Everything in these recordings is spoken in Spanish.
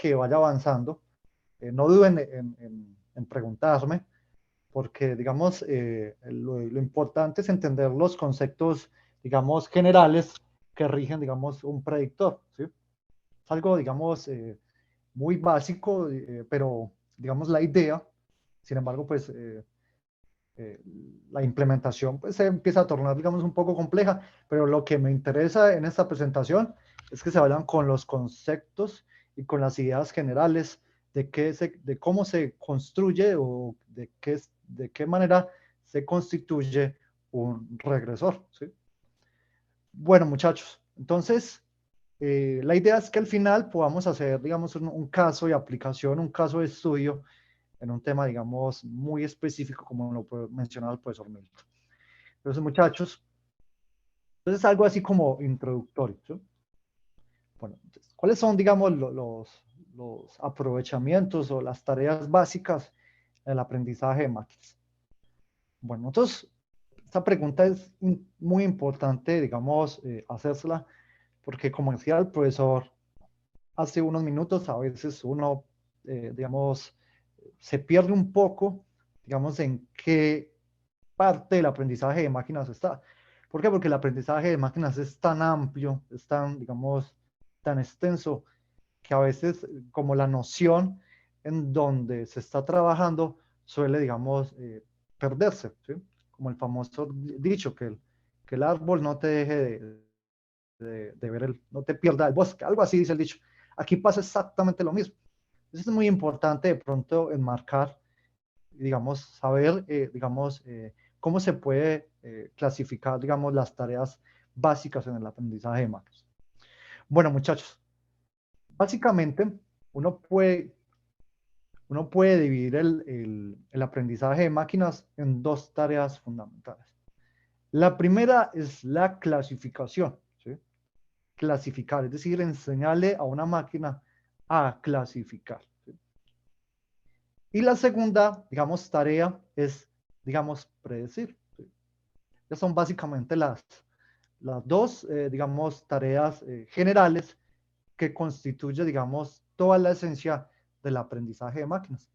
que vaya avanzando, no duden en preguntarme, porque, digamos, lo importante es entender los conceptos, digamos, generales que rigen, digamos, un predictor, ¿sí? Es algo, digamos, muy básico, pero, digamos, la idea, sin embargo, pues, eh, la implementación, pues, se empieza a tornar, digamos, un poco compleja, pero lo que me interesa en esta presentación es que se vayan con los conceptos y con las ideas generales de cómo se construye o de qué manera se constituye un regresor, ¿sí? Bueno, muchachos, entonces, la idea es que al final podamos hacer, digamos, un caso de aplicación, un caso de estudio en un tema, digamos, muy específico, como lo mencionaba el profesor Milton. Entonces, muchachos, entonces algo así como introductorio, ¿sí? Bueno, entonces, ¿cuáles son, digamos, los aprovechamientos o las tareas básicas del aprendizaje de máquinas? Bueno, entonces, esta pregunta es muy importante, digamos, hacérsela, porque como decía el profesor hace unos minutos, a veces uno, digamos, se pierde un poco, digamos, en qué parte del aprendizaje de máquinas está. ¿Por qué? Porque el aprendizaje de máquinas es tan amplio, es tan, digamos, tan extenso, que a veces como la noción en donde se está trabajando suele, digamos, perderse, ¿sí? Como el famoso dicho, que el árbol no te deje de ver, no te pierda el bosque, algo así dice el dicho. Aquí pasa exactamente lo mismo. Entonces es muy importante de pronto enmarcar, digamos, saber, digamos, cómo se puede clasificar, digamos, las tareas básicas en el aprendizaje de máquinas. Bueno, muchachos, básicamente uno puede, uno puede dividir el aprendizaje de máquinas en dos tareas fundamentales. La primera es la clasificación, ¿sí? Clasificar, es decir, enseñarle a una máquina a clasificar, ¿sí? Y la segunda, digamos, tarea es, digamos, predecir, ¿sí? Estas son básicamente las dos, digamos, tareas generales que constituye, digamos, toda la esencia del aprendizaje de máquinas.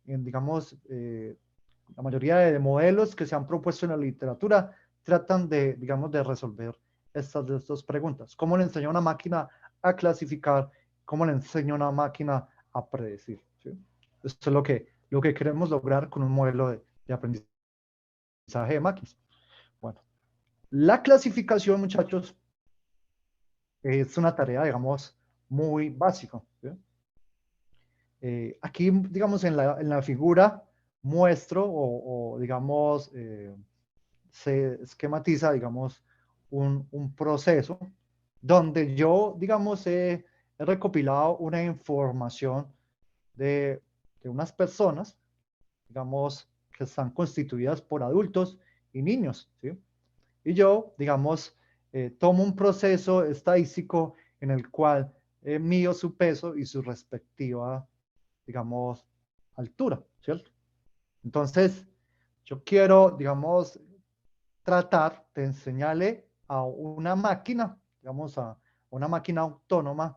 Digamos, la mayoría de modelos que se han propuesto en la literatura tratan de, digamos, de resolver estas dos preguntas. ¿Cómo le enseña a una máquina a clasificar? ¿Cómo le enseña a una máquina a predecir? ¿Sí? Esto es lo que queremos lograr con un modelo de aprendizaje de máquinas. Bueno, la clasificación, muchachos, es una tarea, digamos, muy básica, ¿sí? Aquí, digamos, en la figura muestro o digamos, se esquematiza, digamos, un proceso donde yo, digamos, he recopilado una información de unas personas, digamos, que están constituidas por adultos y niños, ¿sí? Y yo, digamos, tomo un proceso estadístico en el cual mido su peso y su respectiva, digamos, altura, ¿cierto? Entonces, yo quiero, digamos, tratar de enseñarle a una máquina, digamos, a una máquina autónoma,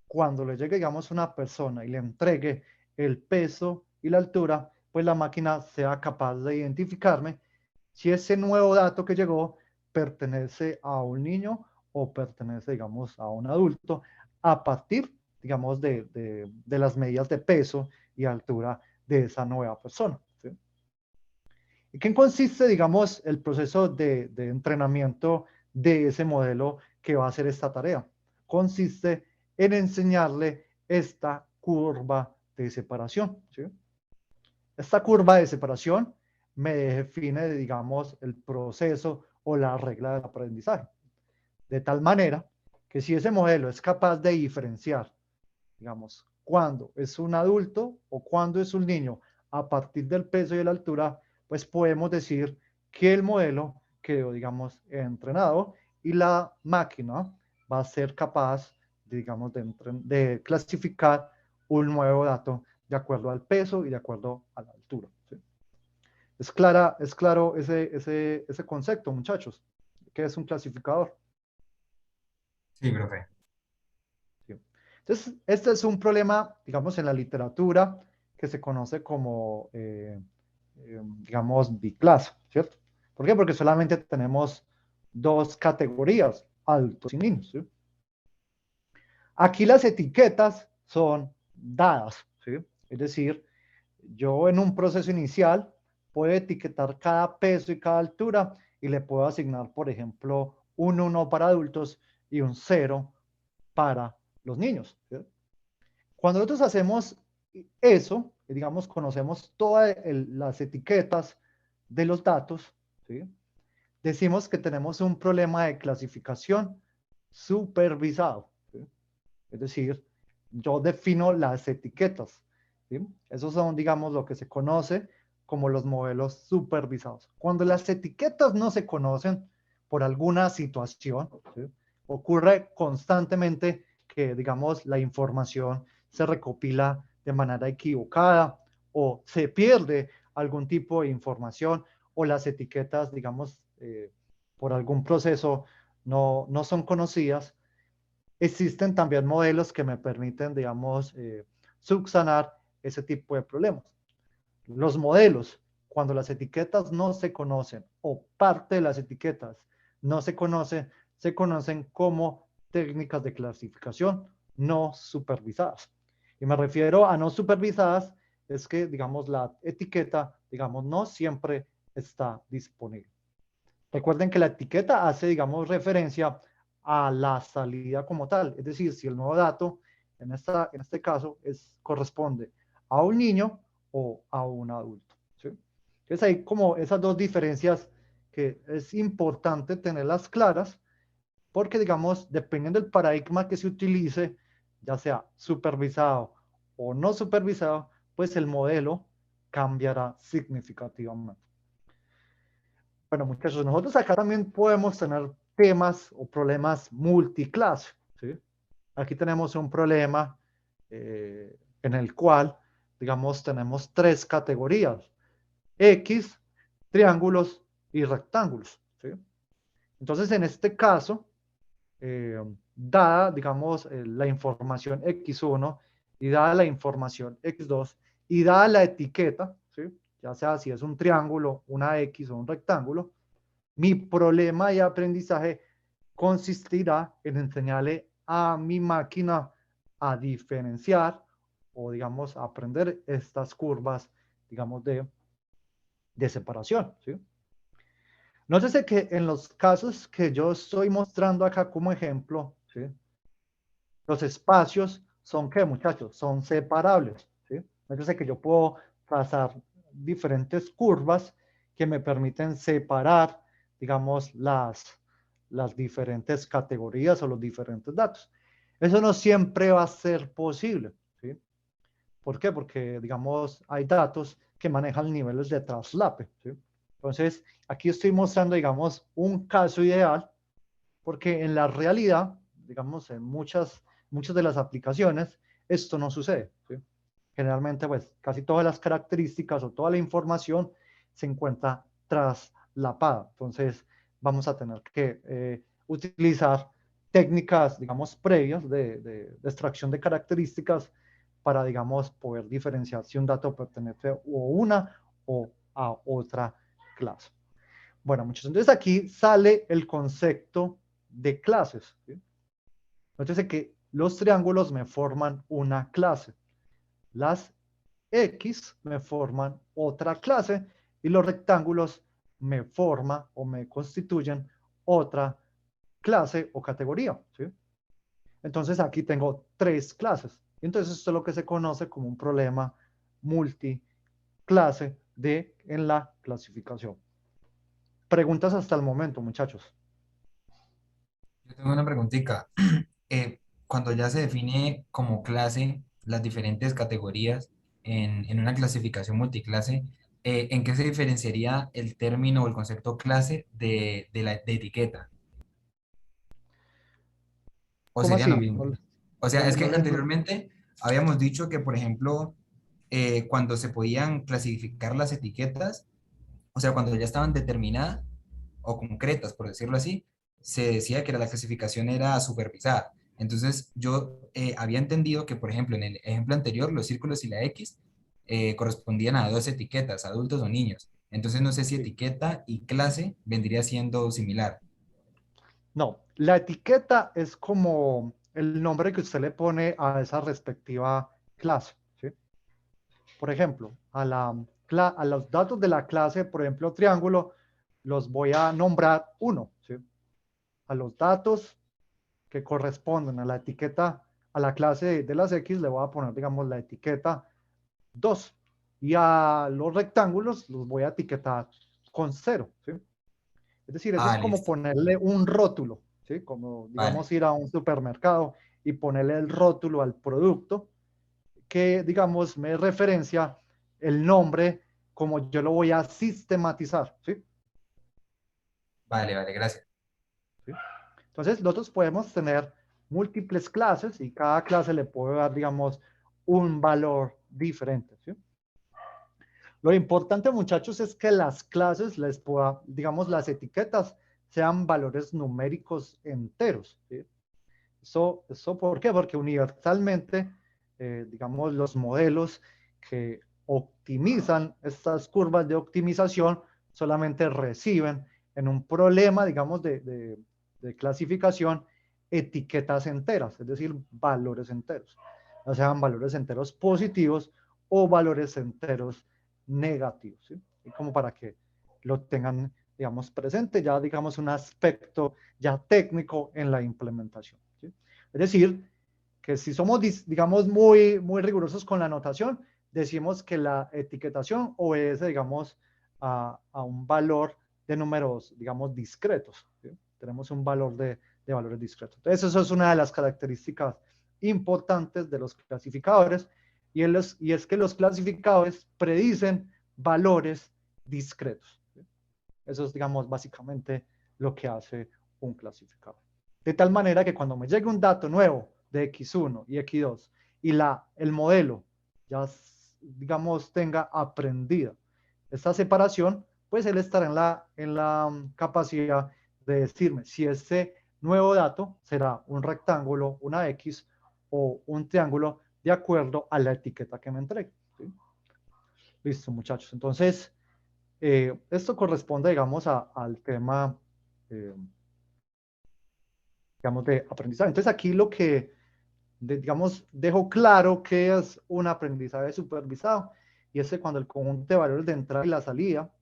cuando le llegue, digamos, una persona y le entregue el peso y la altura, pues la máquina sea capaz de identificarme si ese nuevo dato que llegó pertenece a un niño o pertenece, digamos, a un adulto, a partir, digamos, de las medidas de peso y altura de esa nueva persona, ¿sí? ¿Y qué consiste, digamos, el proceso de entrenamiento de ese modelo que va a hacer esta tarea? Consiste en enseñarle esta curva de separación, ¿sí? Esta curva de separación me define, digamos, el proceso o la regla del aprendizaje. De tal manera que si ese modelo es capaz de diferenciar, digamos, cuándo es un adulto o cuándo es un niño a partir del peso y de la altura, pues podemos decir que el modelo quedó, digamos, entrenado y la máquina va a ser capaz, digamos, de clasificar un nuevo dato de acuerdo al peso y de acuerdo a la altura, ¿sí? Es claro ese concepto, muchachos, que es un clasificador, Sí, profe. ¿sí? Entonces, este es un problema, digamos, en la literatura que se conoce como, digamos, biclaso, ¿cierto? ¿Por qué? Porque solamente tenemos dos categorías, adultos y niños, ¿sí? Aquí las etiquetas son dadas, ¿sí? Es decir, yo en un proceso inicial puedo etiquetar cada peso y cada altura y le puedo asignar, por ejemplo, un 1 para adultos y un 0 para los niños, ¿sí? Cuando nosotros hacemos eso, digamos, conocemos todas las etiquetas de los datos, ¿sí? Decimos que tenemos un problema de clasificación supervisado, ¿sí? Es decir, yo defino las etiquetas, ¿sí? Esos son, digamos, lo que se conoce como los modelos supervisados. Cuando las etiquetas no se conocen por alguna situación, ¿sí? Ocurre constantemente que, digamos, la información se recopila de manera equivocada o se pierde algún tipo de información o las etiquetas, digamos, por algún proceso no son conocidas. Existen también modelos que me permiten, digamos, subsanar ese tipo de problemas. Los modelos, cuando las etiquetas no se conocen o parte de las etiquetas no se conocen como técnicas de clasificación no supervisadas. Y me refiero a no supervisadas, es que, digamos, la etiqueta, digamos, no siempre está disponible. Recuerden que la etiqueta hace, digamos, referencia a la salida como tal. Es decir, si el nuevo dato, en este caso, corresponde a un niño o a un adulto, ¿sí? Entonces hay como esas dos diferencias que es importante tenerlas claras porque, digamos, dependiendo del paradigma que se utilice, ya sea supervisado o no supervisado, pues el modelo cambiará significativamente. Bueno, muchachos, nosotros acá también podemos tener temas o problemas multiclase, ¿sí? Aquí tenemos un problema en el cual, digamos, tenemos tres categorías, X, triángulos y rectángulos, ¿sí? Entonces, en este caso, dada, digamos, la información X1 y dada la información X2 y dada la etiqueta, ¿sí? Ya sea si es un triángulo, una X o un rectángulo, mi problema de aprendizaje consistirá en enseñarle a mi máquina a diferenciar o, digamos, a aprender estas curvas, digamos, de separación, ¿sí? Nótese que en los casos que yo estoy mostrando acá como ejemplo, ¿sí? Los espacios son, ¿qué, muchachos? Son separables, ¿sí? Nótese que yo puedo trazar diferentes curvas que me permiten separar, digamos, las diferentes categorías o los diferentes datos. Eso no siempre va a ser posible, ¿sí? ¿Por qué? Porque, digamos, hay datos que manejan niveles de traslape, ¿sí? Entonces, aquí estoy mostrando, digamos, un caso ideal, porque en la realidad, digamos, en muchas de las aplicaciones, esto no sucede, ¿sí? Generalmente, pues, casi todas las características o toda la información se encuentra traslapada. Entonces, vamos a tener que utilizar técnicas, digamos, previas de extracción de características para, digamos, poder diferenciar si un dato pertenece a una o a otra clase. Bueno, muchachos, entonces aquí sale el concepto de clases, ¿sí? Entonces que los triángulos me forman una clase, las X me forman otra clase y los rectángulos me forman o me constituyen otra clase o categoría, ¿sí? Entonces aquí tengo tres clases. Entonces esto es lo que se conoce como un problema multiclase en la clasificación. Preguntas hasta el momento, muchachos. Yo tengo una preguntita. Cuando ya se define como clase las diferentes categorías en una clasificación multiclase, ¿en qué se diferenciaría el término o el concepto clase de etiqueta? ¿O ¿Cómo serían lo así? mismo? O sea, es No que le... anteriormente habíamos dicho que, por ejemplo, cuando se podían clasificar las etiquetas, o sea, cuando ya estaban determinadas o concretas, por decirlo así, se decía que la clasificación era supervisada. Entonces, yo había entendido que, por ejemplo, en el ejemplo anterior, los círculos y la X correspondían a dos etiquetas, adultos o niños. Entonces, no sé si Sí. etiqueta y clase vendría siendo similar. No, la etiqueta es como el nombre que usted le pone a esa respectiva clase, ¿sí? Por ejemplo, a los datos de la clase, por ejemplo, triángulo, los voy a nombrar uno, ¿sí? A los datos que corresponden a la etiqueta, a la clase de las X, le voy a poner, digamos, la etiqueta 2. Y a los rectángulos los voy a etiquetar con cero, ¿sí? Es decir, eso es Ah, como listo. ponerle un rótulo, ¿sí? Como, Vale, digamos, ir a un supermercado y ponerle el rótulo al producto que, digamos, me referencia el nombre como yo lo voy a sistematizar, ¿sí? vale, vale, gracias. ¿Sí? Entonces, nosotros podemos tener múltiples clases y cada clase le puede dar, digamos, un valor diferente, ¿sí? Lo importante, muchachos, es que las clases les pueda, digamos, las etiquetas sean valores numéricos enteros, ¿sí? Eso, ¿por qué? Porque universalmente, digamos, los modelos que optimizan estas curvas de optimización solamente reciben en un problema, digamos, de clasificación, etiquetas enteras, es decir, valores enteros, ya sean valores enteros positivos o valores enteros negativos, ¿sí? Y como para que lo tengan, digamos, presente, ya digamos un aspecto ya técnico en la implementación, ¿sí? Es decir, que si somos, digamos, muy rigurosos con la anotación, decimos que la etiquetación obedece, digamos, a un valor de números, digamos, discretos, ¿sí? Tenemos un valor de valores discretos. Entonces, eso es una de las características importantes de los clasificadores y es que los clasificadores predicen valores discretos, ¿sí? Eso es, digamos, básicamente lo que hace un clasificador. De tal manera que cuando me llegue un dato nuevo de X1 y X2 y el modelo ya, digamos, tenga aprendida esta separación, pues él estará en la capacidad de decirme si ese nuevo dato será un rectángulo, una X o un triángulo de acuerdo a la etiqueta que me entregue, ¿sí? Listo, muchachos. Entonces, esto corresponde, digamos, al tema, eh, digamos, de aprendizaje. Entonces, aquí lo que, digamos, dejo claro que es un aprendizaje supervisado, y es que cuando el conjunto de valores de entrada y la salida,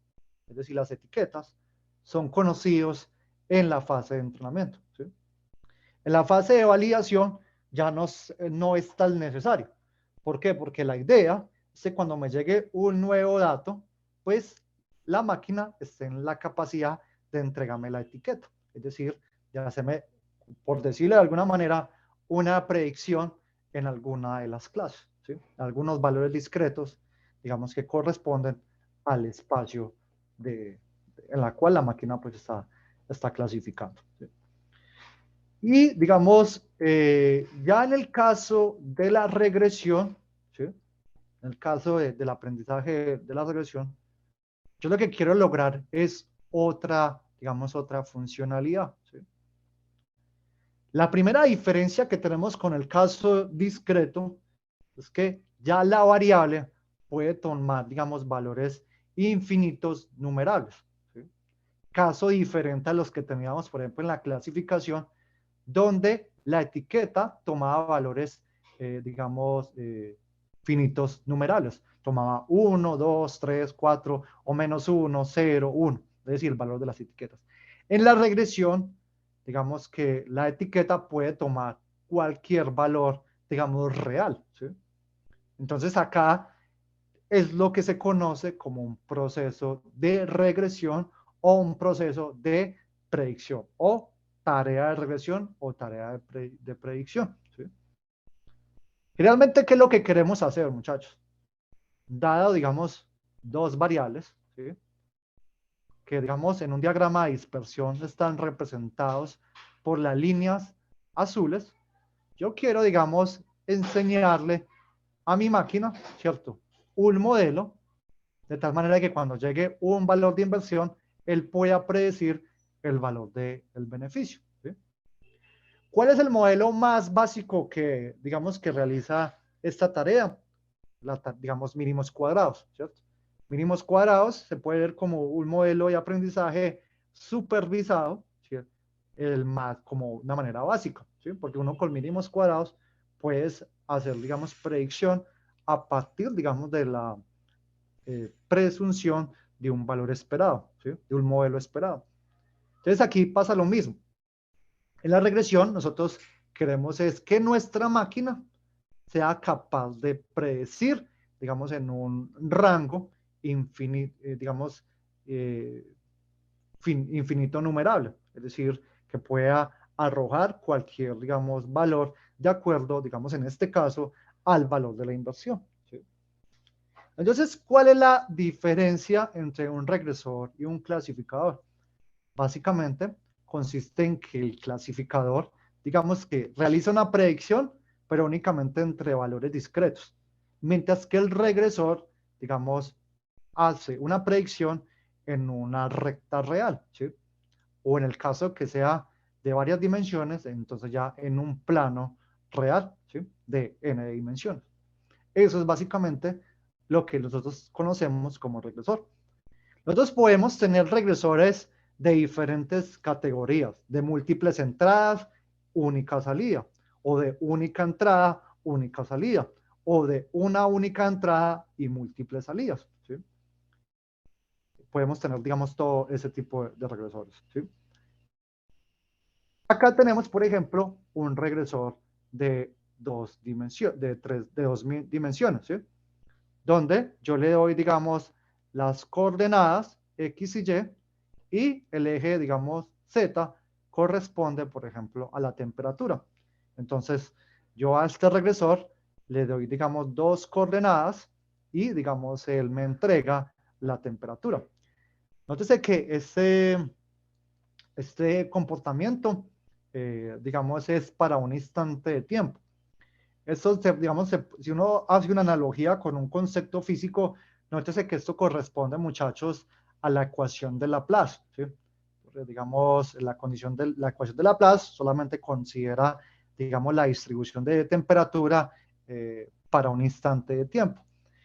es decir, las etiquetas, son conocidos en la fase de entrenamiento, ¿sí? En la fase de validación ya no es tan necesario. ¿Por qué? Porque la idea es que cuando me llegue un nuevo dato, pues la máquina esté en la capacidad de entregarme la etiqueta. Es decir, ya se me, por decirlo de alguna manera, una predicción en alguna de las clases, ¿sí? Algunos valores discretos, digamos, que corresponden al espacio en la cual la máquina pues está clasificando, ¿sí? Y digamos, ya en el caso de la regresión, ¿sí? En el caso del aprendizaje de la regresión, yo lo que quiero lograr es otra, digamos, otra funcionalidad, ¿sí? La primera diferencia que tenemos con el caso discreto es que ya la variable puede tomar, digamos, valores infinitos numerables, ¿sí? Caso diferente a los que teníamos, por ejemplo, en la clasificación, donde la etiqueta tomaba valores, digamos, finitos numerales. Tomaba 1, 2, 3, 4 o menos 1, 0, 1, es decir, el valor de las etiquetas. En la regresión, digamos que la etiqueta puede tomar cualquier valor, digamos, real, ¿sí? Entonces acá es lo que se conoce como un proceso de regresión o un proceso de predicción o tarea de regresión o tarea de predicción, ¿sí? Realmente, ¿qué es lo que queremos hacer, muchachos? Dado, digamos, dos variables, ¿sí? Que, digamos, en un diagrama de dispersión están representados por las líneas azules, yo quiero, digamos, enseñarle a mi máquina, ¿cierto? Un modelo de tal manera que cuando llegue un valor de inversión, él pueda predecir el valor del beneficio, ¿sí? ¿Cuál es el modelo más básico que, digamos, que realiza esta tarea? Digamos, mínimos cuadrados, ¿cierto? Mínimos cuadrados se puede ver como un modelo de aprendizaje supervisado, ¿cierto? Como una manera básica, ¿sí? Porque uno con mínimos cuadrados puedes hacer, digamos, predicción a partir, digamos, de la presunción de un valor esperado, ¿sí? De un modelo esperado. Entonces aquí pasa lo mismo. En la regresión nosotros queremos es que nuestra máquina sea capaz de predecir, digamos, en un rango infinito, digamos, eh, infinito numerable, es decir, que pueda arrojar cualquier, digamos, valor de acuerdo, digamos, en este caso, al valor de la inversión. ¿Sí? Entonces, ¿cuál es la diferencia entre un regresor y un clasificador? Básicamente, consiste en que el clasificador, digamos que realiza una predicción, pero únicamente entre valores discretos, mientras que el regresor, digamos, hace una predicción en una recta real, ¿sí? O en el caso que sea de varias dimensiones, entonces ya en un plano real, ¿sí? De n dimensiones. Eso es básicamente lo que nosotros conocemos como regresor. Nosotros podemos tener regresores de diferentes categorías, de múltiples entradas, única salida, o de única entrada, única salida, o de una única entrada y múltiples salidas. ¿Sí? Podemos tener, digamos, todo ese tipo de regresores. ¿Sí? Acá tenemos, por ejemplo, un regresor de dos dimensiones, de dos dimensiones, ¿sí? Donde yo le doy, digamos, las coordenadas X y Y y el eje, digamos, Z corresponde, por ejemplo, a la temperatura. Entonces, yo a este regresor le doy, digamos, dos coordenadas y, digamos, él me entrega la temperatura. Nótese que este comportamiento, digamos, es para un instante de tiempo. Esto, digamos, si uno hace una analogía con un concepto físico, nótese que esto corresponde, muchachos, a la ecuación de Laplace. ¿Sí? Porque, digamos, la ecuación de Laplace solamente considera, digamos, la distribución de temperatura para un instante de tiempo.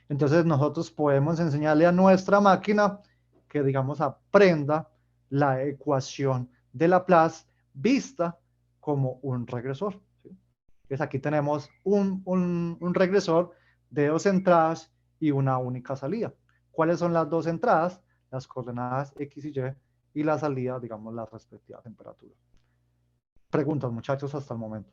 Entonces, nosotros podemos enseñarle a nuestra máquina que, digamos, aprenda la ecuación de Laplace vista como un regresor. ¿Sí? Entonces aquí tenemos un regresor de dos entradas y una única salida. ¿Cuáles son las dos entradas? Las coordenadas X y Y y la salida, digamos, la respectiva temperatura. Preguntas, muchachos, hasta el momento.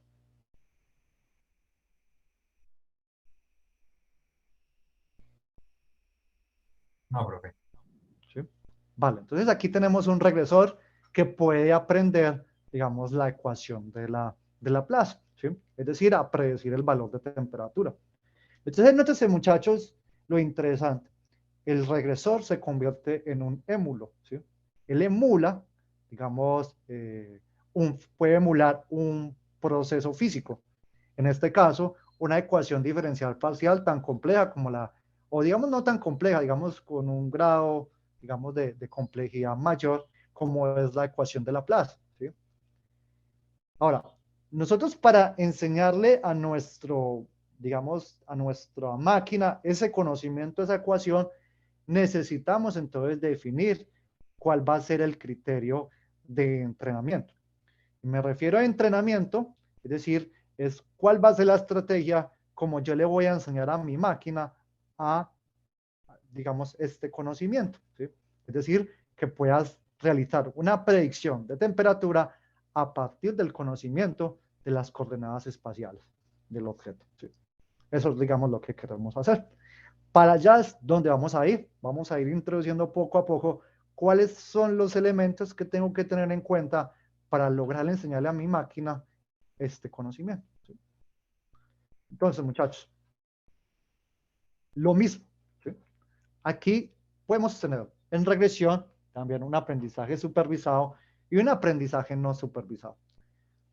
No, profe. ¿Sí? Vale, entonces aquí tenemos un regresor que puede aprender, digamos, la ecuación de Laplace, ¿sí? Es decir, a predecir el valor de temperatura. Entonces, nótese, muchachos, lo interesante. El regresor se convierte en un émulo, ¿sí? Él emula, digamos, puede emular un proceso físico. En este caso, una ecuación diferencial parcial tan compleja como o digamos no tan compleja, digamos con un grado, digamos, de complejidad mayor, como es la ecuación de Laplace, ¿sí? Ahora, nosotros para enseñarle a digamos, a nuestra máquina ese conocimiento, esa ecuación, necesitamos entonces definir cuál va a ser el criterio de entrenamiento. Me refiero a entrenamiento, es decir, es cuál va a ser la estrategia como yo le voy a enseñar a mi máquina a, digamos, este conocimiento. ¿Sí? Es decir, que puedas realizar una predicción de temperatura a partir del conocimiento de las coordenadas espaciales del objeto. ¿Sí? Eso es, digamos, lo que queremos hacer. Para allá es donde vamos a ir. Vamos a ir introduciendo poco a poco cuáles son los elementos que tengo que tener en cuenta para lograr enseñarle a mi máquina este conocimiento. ¿Sí? Entonces, muchachos, lo mismo. ¿Sí? Aquí podemos tener en regresión también un aprendizaje supervisado y un aprendizaje no supervisado.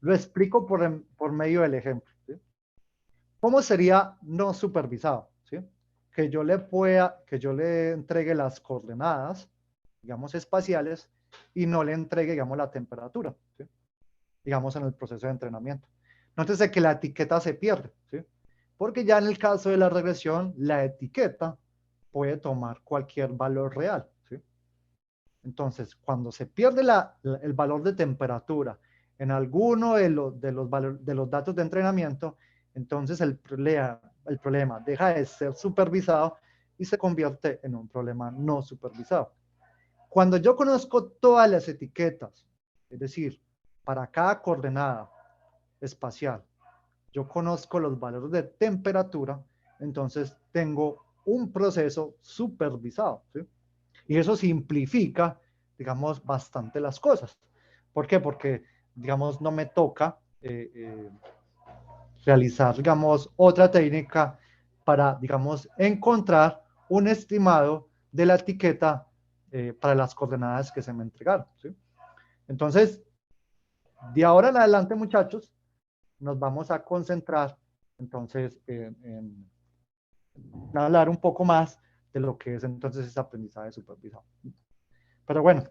Lo explico por medio del ejemplo. ¿Sí? ¿Cómo sería no supervisado? ¿Sí? Que yo le entregue las coordenadas, digamos, espaciales y no le entregue, digamos, la temperatura. ¿Sí? digamos, en el proceso de entrenamiento. Nótese que la etiqueta se pierde, ¿sí? Porque ya en el caso de la regresión, la etiqueta puede tomar cualquier valor real, ¿sí? Entonces, cuando se pierde el valor de temperatura en alguno de los datos de entrenamiento, entonces el problema deja de ser supervisado y se convierte en un problema no supervisado. Cuando yo conozco todas las etiquetas, es decir, para cada coordenada espacial, yo conozco los valores de temperatura, entonces tengo un proceso supervisado, ¿sí? Y eso simplifica, digamos, bastante las cosas. ¿Por qué? Porque, digamos, no me toca realizar, digamos, otra técnica para, digamos, encontrar un estimado de la etiqueta para las coordenadas que se me entregaron, ¿sí? Entonces, de ahora en adelante, muchachos, nos vamos a concentrar entonces en hablar un poco más de lo que es entonces ese aprendizaje supervisado. Pero bueno,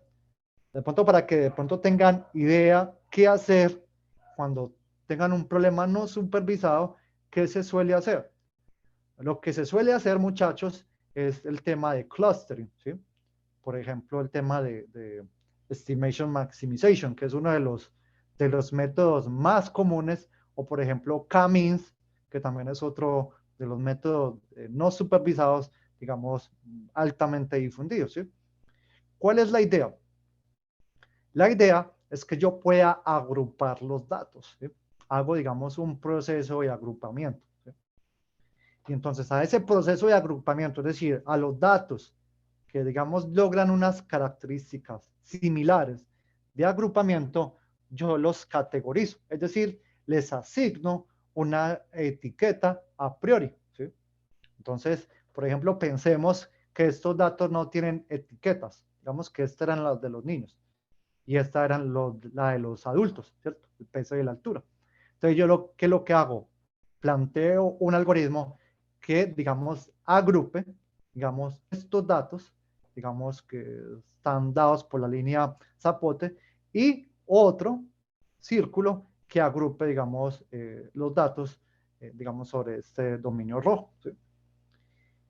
de pronto para que de pronto tengan idea qué hacer cuando tengan un problema no supervisado, ¿qué se suele hacer? Lo que se suele hacer, muchachos, es el tema de clustering, ¿sí? Por ejemplo, el tema de estimation maximization, que es uno de los métodos más comunes, o por ejemplo, K-means, que también es otro de los métodos no supervisados, digamos, altamente difundidos, ¿sí? ¿Cuál es la idea? La idea es que yo pueda agrupar los datos, ¿sí? Hago, digamos, un proceso de agrupamiento, ¿sí? Y entonces a ese proceso de agrupamiento, es decir, a los datos que, digamos, logran unas características similares de agrupamiento, yo los categorizo, es decir, les asigno una etiqueta a priori, ¿sí? Entonces, por ejemplo, pensemos que estos datos no tienen etiquetas, digamos que estas eran las de los niños y esta eran la de los adultos, ¿cierto? El peso y la altura. Entonces, ¿qué es lo que hago? Planteo un algoritmo que, digamos, agrupe, digamos, estos datos, digamos, que están dados por la línea Zapote, y otro círculo que agrupe, digamos, los datos, digamos, sobre este dominio rojo, ¿sí?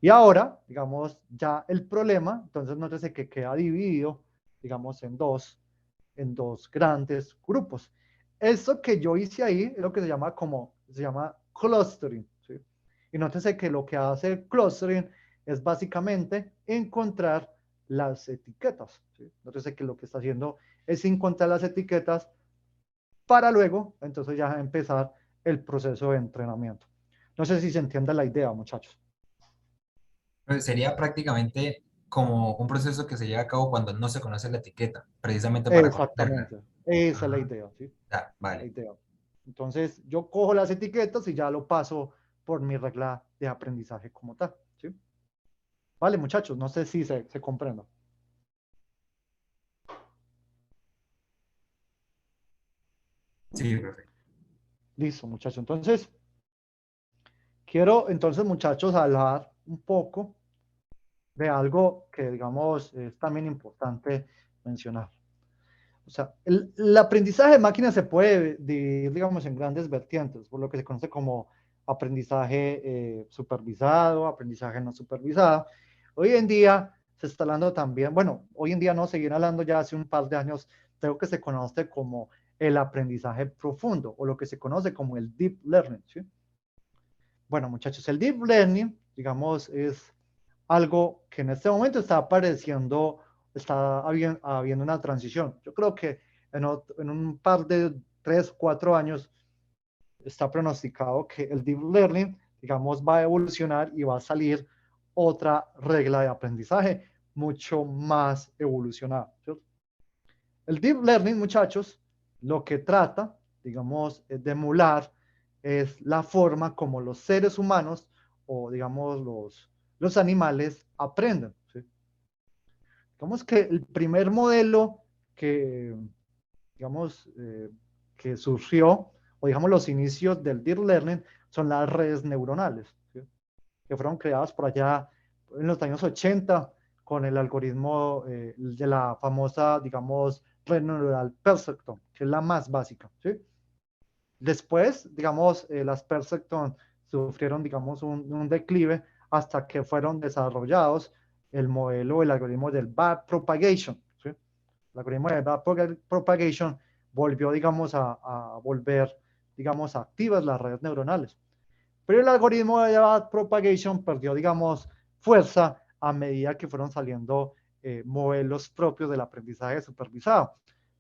Y ahora, digamos, ya el problema, entonces nótese que queda dividido, digamos, en dos grandes grupos. Eso que yo hice ahí es lo que se llama clustering, ¿sí? Y nótese que lo que hace el clustering es básicamente encontrar las etiquetas, ¿sí? Nótese que lo que está haciendo es encontrar las etiquetas para luego, entonces ya empezar el proceso de entrenamiento. No sé si se entiende la idea, muchachos. Pues sería prácticamente como un proceso que se lleva a cabo cuando no se conoce la etiqueta, precisamente para conocerla. Exactamente, esa es la Ajá, idea, ¿sí? ya, La vale. idea. Entonces, yo cojo las etiquetas y ya lo paso por mi regla de aprendizaje como tal, ¿sí? Vale, muchachos, no sé si se comprenda. Sí, profe. Listo, muchachos. Entonces, quiero, entonces, muchachos, hablar un poco de algo que, digamos, es también importante mencionar. O sea, el aprendizaje de máquinas se puede dividir, digamos, en grandes vertientes, por lo que se conoce como aprendizaje supervisado, aprendizaje no supervisado. Hoy en día se está hablando también, bueno, hoy en día no, seguir hablando ya hace un par de años, creo que se conoce como el aprendizaje profundo o lo que se conoce como el deep learning, ¿sí? Bueno, muchachos, el deep learning, digamos, es algo que en este momento está apareciendo, está habiendo una transición. Yo creo que en un par de 3, 4 años está pronosticado que el deep learning, digamos, va a evolucionar y va a salir otra regla de aprendizaje mucho más evolucionada, ¿cierto? El deep learning, muchachos, lo que trata, digamos, es de emular es la forma como los seres humanos o, digamos, los animales aprenden, ¿sí? Digamos que el primer modelo que, digamos, que surgió, o digamos los inicios del deep learning, son las redes neuronales, ¿sí? Que fueron creadas por allá en los años 80 con el algoritmo de la famosa, digamos, red neuronal Perceptron, que es la más básica, ¿sí? Después, digamos, las Perceptron sufrieron, digamos, un declive hasta que fueron desarrollados el modelo, el algoritmo del backpropagation, ¿sí? El algoritmo de backpropagation volvió, digamos, a volver, digamos, activas las redes neuronales. Pero el algoritmo de backpropagation perdió, digamos, fuerza a medida que fueron saliendo modelos propios del aprendizaje supervisado.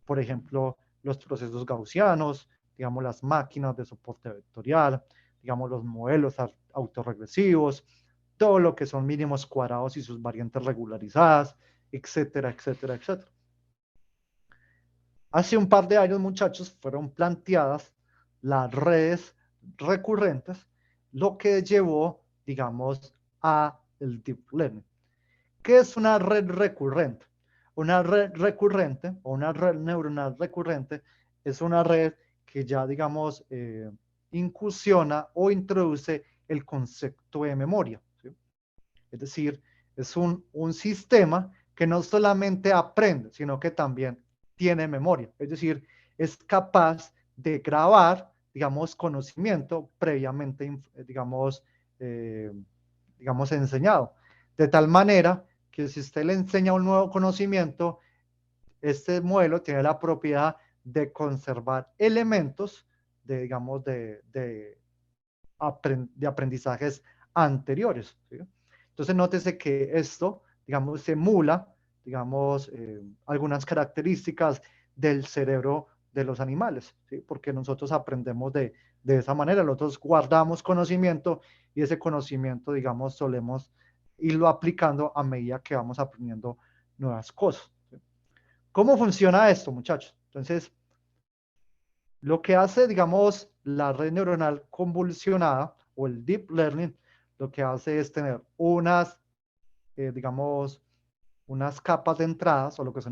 Por ejemplo, los procesos gaussianos, digamos, las máquinas de soporte vectorial, digamos, los modelos autorregresivos, todo lo que son mínimos cuadrados y sus variantes regularizadas, etcétera, etcétera, etcétera. Hace un par de años, muchachos, fueron planteadas las redes recurrentes, lo que llevó, digamos, a el deep learning. ¿Qué es una red recurrente? Una red recurrente o una red neuronal recurrente es una red que ya, digamos, incursiona o introduce el concepto de memoria, ¿sí? Es decir, es un sistema que no solamente aprende, sino que también tiene memoria. Es decir, es capaz de grabar, digamos, conocimiento previamente, digamos, digamos, enseñado. De tal manera que si usted le enseña un nuevo conocimiento, este modelo tiene la propiedad de conservar elementos de, digamos, de aprendizajes anteriores, ¿sí? Entonces, nótese que esto, digamos, se emula, digamos, algunas características del cerebro de los animales, ¿sí? Porque nosotros aprendemos de esa manera, nosotros guardamos conocimiento y ese conocimiento, digamos, solemos irlo aplicando a medida que vamos aprendiendo nuevas cosas, ¿sí? ¿Cómo funciona esto, muchachos? Entonces, lo que hace, digamos, la red neuronal convolucionada o el deep learning, lo que hace es tener unas, digamos, unas capas de entradas, o lo que se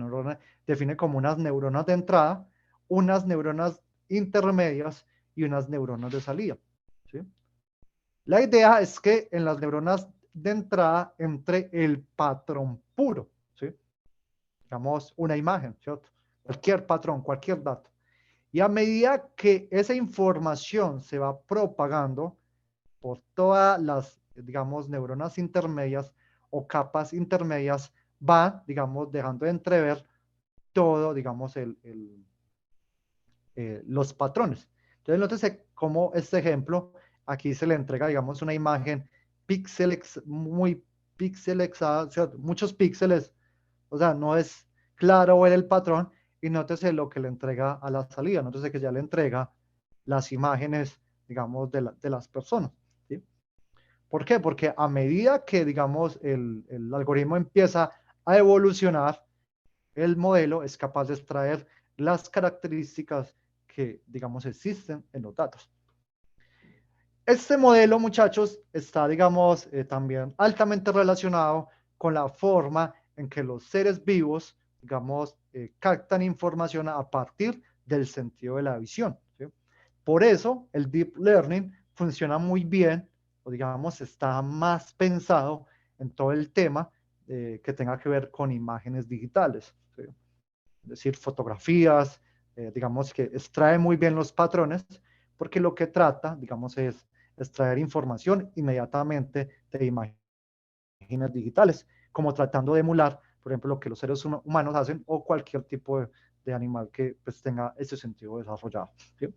define como unas neuronas de entrada, unas neuronas intermedias y unas neuronas de salida, ¿sí? La idea es que en las neuronas de entrada entre el patrón puro, ¿sí? Digamos, una imagen, ¿cierto? Cualquier patrón, cualquier dato. Y a medida que esa información se va propagando por todas las, digamos, neuronas intermedias o capas intermedias, va, digamos, dejando de entrever todo, digamos, los patrones. Entonces, nótese cómo este ejemplo, aquí se le entrega, digamos, una imagen muy pixelexada, o sea, muchos píxeles, o sea, no es claro ver el patrón, y nótese lo que le entrega a la salida, nótese que ya le entrega las imágenes, digamos, de las personas, ¿sí? ¿Por qué? Porque a medida que, digamos, el algoritmo empieza a evolucionar, el modelo es capaz de extraer las características que, digamos, existen en los datos. Este modelo, muchachos, está, digamos, también altamente relacionado con la forma en que los seres vivos, digamos, captan información a partir del sentido de la visión, ¿sí? Por eso, el deep learning funciona muy bien, o digamos, está más pensado en todo el tema que tenga que ver con imágenes digitales, ¿sí? Es decir, fotografías, digamos que extrae muy bien los patrones, porque lo que trata, digamos, es extraer información inmediatamente de imágenes digitales, como tratando de emular, por ejemplo, lo que los seres humanos hacen o cualquier tipo de animal que pues, tenga ese sentido desarrollado, ¿sí?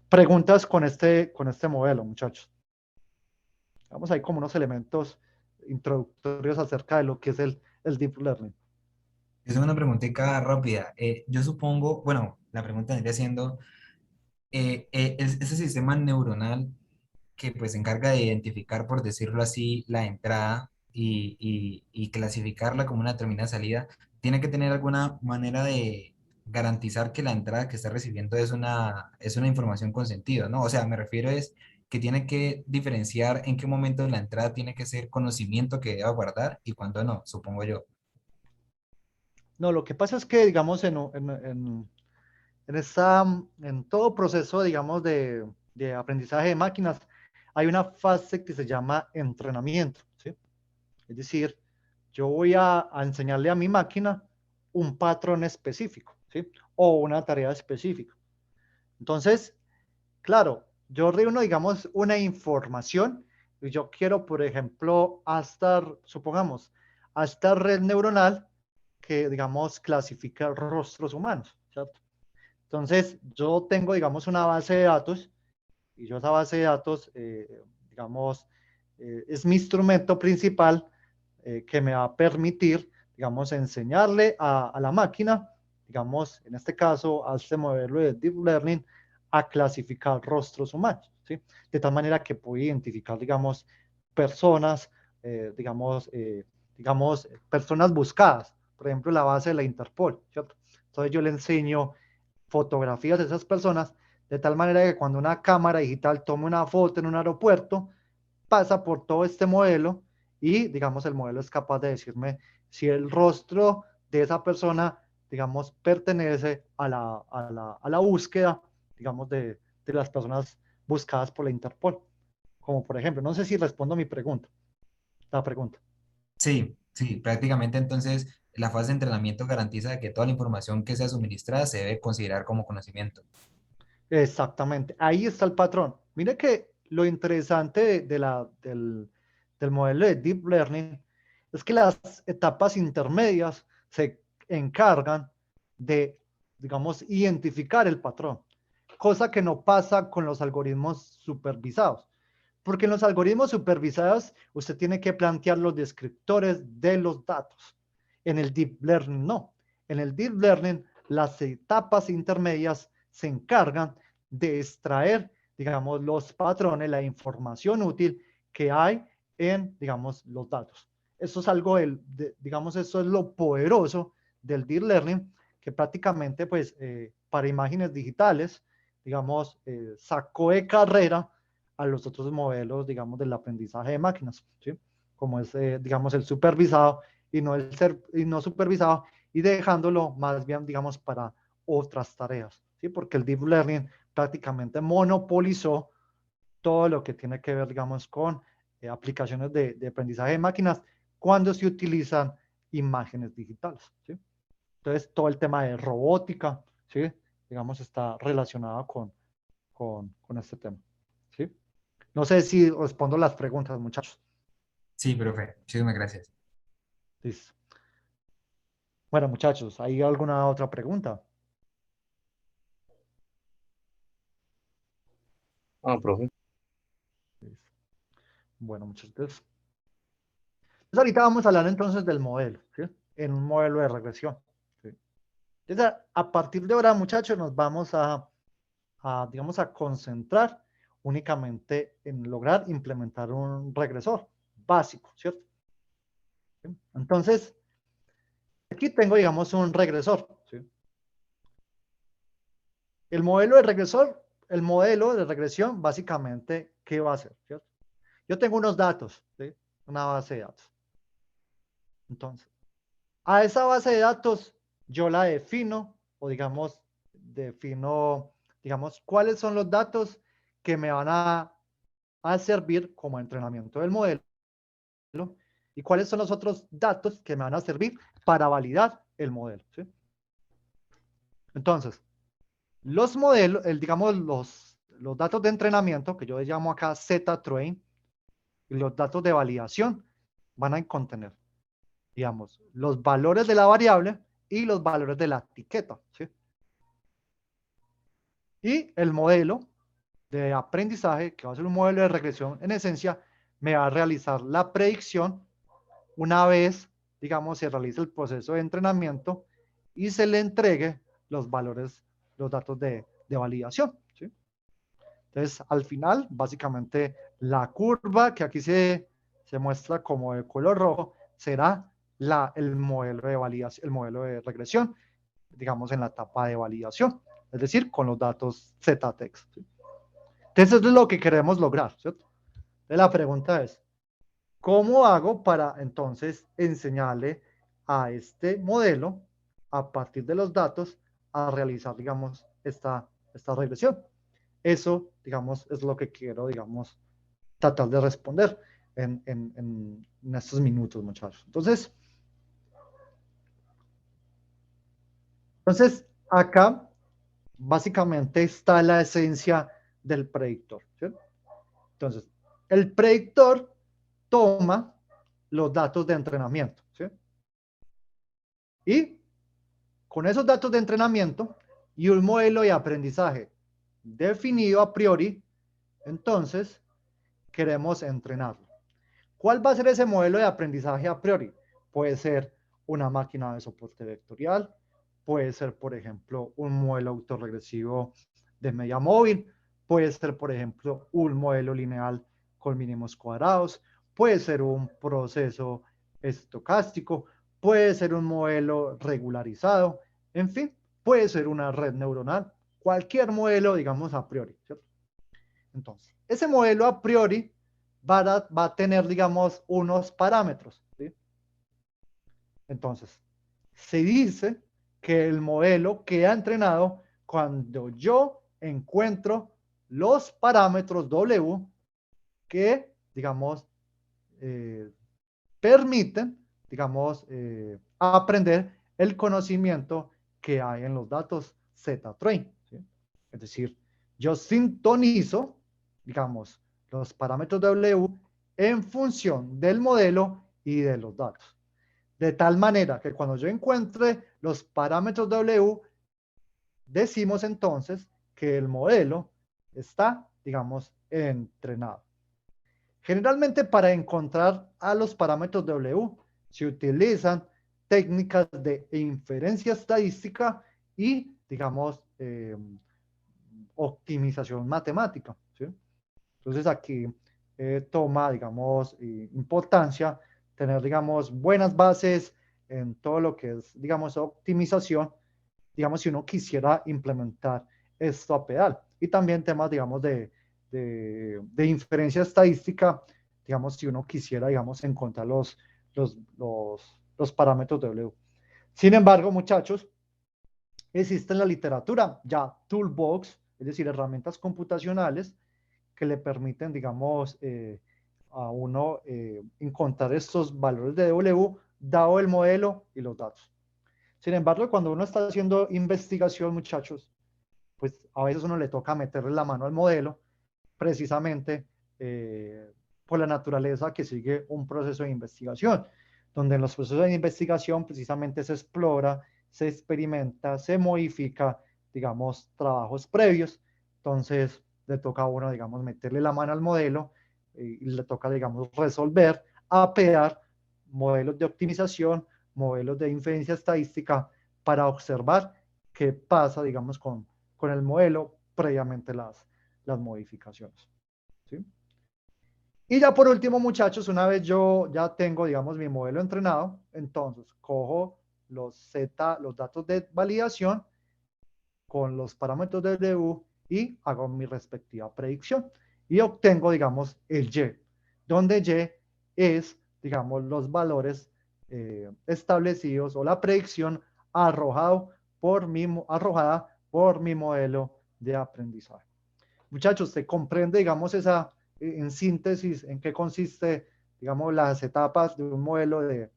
Preguntas con este modelo, muchachos. Vamos ahí como unos elementos introductorios acerca de lo que es el deep learning. Es una preguntita rápida. Yo supongo, bueno, la pregunta vendría siendo, ese sistema neuronal que pues se encarga de identificar, por decirlo así, la entrada y clasificarla como una determinada salida, tiene que tener alguna manera de garantizar que la entrada que está recibiendo es una información con sentido, ¿no? O sea, me refiero es que tiene que diferenciar en qué momento la entrada tiene que ser conocimiento que deba guardar y cuándo no, supongo yo. No, lo que pasa es que, digamos, en todo proceso, digamos, de aprendizaje de máquinas, hay una fase que se llama entrenamiento, ¿sí? Es decir, yo voy a enseñarle a mi máquina un patrón específico, ¿sí? O una tarea específica. Entonces, claro, yo reúno, digamos, una información y yo quiero, por ejemplo, supongamos, a esta red neuronal que, digamos, clasifica rostros humanos, ¿cierto? Entonces, yo tengo, digamos, una base de datos y yo esa base de datos, digamos, es mi instrumento principal que me va a permitir, digamos, enseñarle a la máquina, digamos, en este caso, a este modelo de Deep Learning, a clasificar rostros humanos, ¿sí? De tal manera que puedo identificar, digamos, personas, digamos, personas buscadas, por ejemplo, la base de la Interpol, ¿cierto? Entonces yo le enseño fotografías de esas personas, de tal manera que cuando una cámara digital toma una foto en un aeropuerto, pasa por todo este modelo y, digamos, el modelo es capaz de decirme si el rostro de esa persona, digamos, pertenece a la búsqueda, digamos, de las personas buscadas por la Interpol. Como por ejemplo, no sé si respondo mi pregunta, la pregunta. Sí, sí, prácticamente entonces la fase de entrenamiento garantiza que toda la información que sea suministrada se debe considerar como conocimiento. Exactamente, ahí está el patrón. Mire que lo interesante del modelo de Deep Learning es que las etapas intermedias se encargan de, digamos, identificar el patrón, cosa que no pasa con los algoritmos supervisados. Porque en los algoritmos supervisados usted tiene que plantear los descriptores de los datos. En el Deep Learning no. En el Deep Learning las etapas intermedias se encargan de extraer, digamos, los patrones, la información útil que hay en, digamos, los datos. Eso es algo, digamos, eso es lo poderoso del Deep Learning, que prácticamente, pues, para imágenes digitales, digamos, sacó de carrera a los otros modelos, digamos, del aprendizaje de máquinas, ¿sí? Como es, digamos, el supervisado y no supervisado, y dejándolo más bien, digamos, para otras tareas, ¿sí? Porque el Deep Learning prácticamente monopolizó todo lo que tiene que ver, digamos, con aplicaciones de aprendizaje de máquinas cuando se utilizan imágenes digitales, ¿sí? Entonces, todo el tema de robótica, ¿sí? Digamos, está relacionado con este tema, ¿sí? No sé si respondo las preguntas, muchachos. Sí, profe, muchísimas gracias. Listo. Bueno, muchachos, ¿hay alguna otra pregunta? Ah, profe. Listo. Bueno, muchachos. Entonces, ahorita vamos a hablar entonces del modelo, ¿sí? En un modelo de regresión, ¿sí? Entonces, a partir de ahora, muchachos, nos vamos digamos, a concentrar únicamente en lograr implementar un regresor básico, ¿cierto? ¿Sí? Entonces, aquí tengo, digamos, un regresor, ¿sí? El modelo de regresión, básicamente, ¿qué va a hacer? ¿Cierto? Yo tengo unos datos, ¿sí? Una base de datos. Entonces, a esa base de datos yo la defino, o digamos, cuáles son los datos que me van a servir como entrenamiento del modelo y cuáles son los otros datos que me van a servir para validar el modelo, ¿sí? Entonces, los modelos, digamos, los datos de entrenamiento, que yo les llamo acá Z-Train, y los datos de validación van a contener, digamos, los valores de la variable y los valores de la etiqueta, ¿sí? Y el modelo de aprendizaje, que va a ser un modelo de regresión, en esencia, me va a realizar la predicción una vez, digamos, se realice el proceso de entrenamiento y se le entregue los valores, los datos de validación, ¿sí? Entonces, al final, básicamente, la curva que aquí se muestra como de color rojo será el modelo de validación, el modelo de regresión, digamos, en la etapa de validación, es decir, con los datos ZText, ¿sí? Entonces, eso es lo que queremos lograr, ¿cierto? Entonces, la pregunta es, ¿cómo hago para entonces enseñarle a este modelo, a partir de los datos, a realizar, digamos, esta regresión? Eso, digamos, es lo que quiero, digamos, tratar de responder en estos minutos, muchachos. Entonces, acá básicamente está la esencia del predictor, ¿cierto? Entonces, el predictor toma los datos de entrenamiento, ¿sí? Y con esos datos de entrenamiento y un modelo de aprendizaje definido a priori, entonces queremos entrenarlo. ¿Cuál va a ser ese modelo de aprendizaje a priori? Puede ser una máquina de soporte vectorial, puede ser, por ejemplo, un modelo autorregresivo de media móvil, puede ser, por ejemplo, un modelo lineal con mínimos cuadrados, puede ser un proceso estocástico, puede ser un modelo regularizado, en fin, puede ser una red neuronal, cualquier modelo, digamos, a priori, ¿cierto? Entonces, ese modelo a priori va a tener, digamos, unos parámetros, ¿sí? Entonces, se dice que el modelo queda entrenado cuando yo encuentro los parámetros W que, digamos, eh, permiten, digamos, aprender el conocimiento que hay en los datos Z-train, ¿sí? Es decir, yo sintonizo, digamos, los parámetros W en función del modelo y de los datos. De tal manera que cuando yo encuentre los parámetros W, decimos entonces que el modelo está, digamos, entrenado. Generalmente para encontrar a los parámetros W se utilizan técnicas de inferencia estadística y, digamos, optimización matemática, ¿sí? Entonces aquí toma, digamos, importancia tener, digamos, buenas bases en todo lo que es, digamos, optimización, digamos, si uno quisiera implementar esto a pedal. Y también temas, digamos, de inferencia estadística, digamos, si uno quisiera, digamos, encontrar los parámetros de W. Sin embargo, muchachos, existe en la literatura ya toolbox, es decir, herramientas computacionales que le permiten, digamos, a uno encontrar estos valores de W dado el modelo y los datos. Sin embargo, cuando uno está haciendo investigación, muchachos, pues a veces uno le toca meterle la mano al modelo, precisamente por la naturaleza que sigue un proceso de investigación, donde en los procesos de investigación precisamente se explora, se experimenta, se modifica, digamos, trabajos previos. Entonces, le toca a uno, digamos, meterle la mano al modelo y le toca, digamos, resolver, apear modelos de optimización, modelos de inferencia estadística para observar qué pasa, digamos, con el modelo previamente las modificaciones, ¿sí? Y ya por último, muchachos, una vez yo ya tengo, digamos, mi modelo entrenado, entonces cojo los datos de validación con los parámetros de W y hago mi respectiva predicción y obtengo, digamos, el Y, donde Y es, digamos, los valores establecidos o la predicción arrojada por mi modelo de aprendizaje. Muchachos, ¿se comprende, digamos, en síntesis, en qué consiste, digamos, las etapas de un modelo de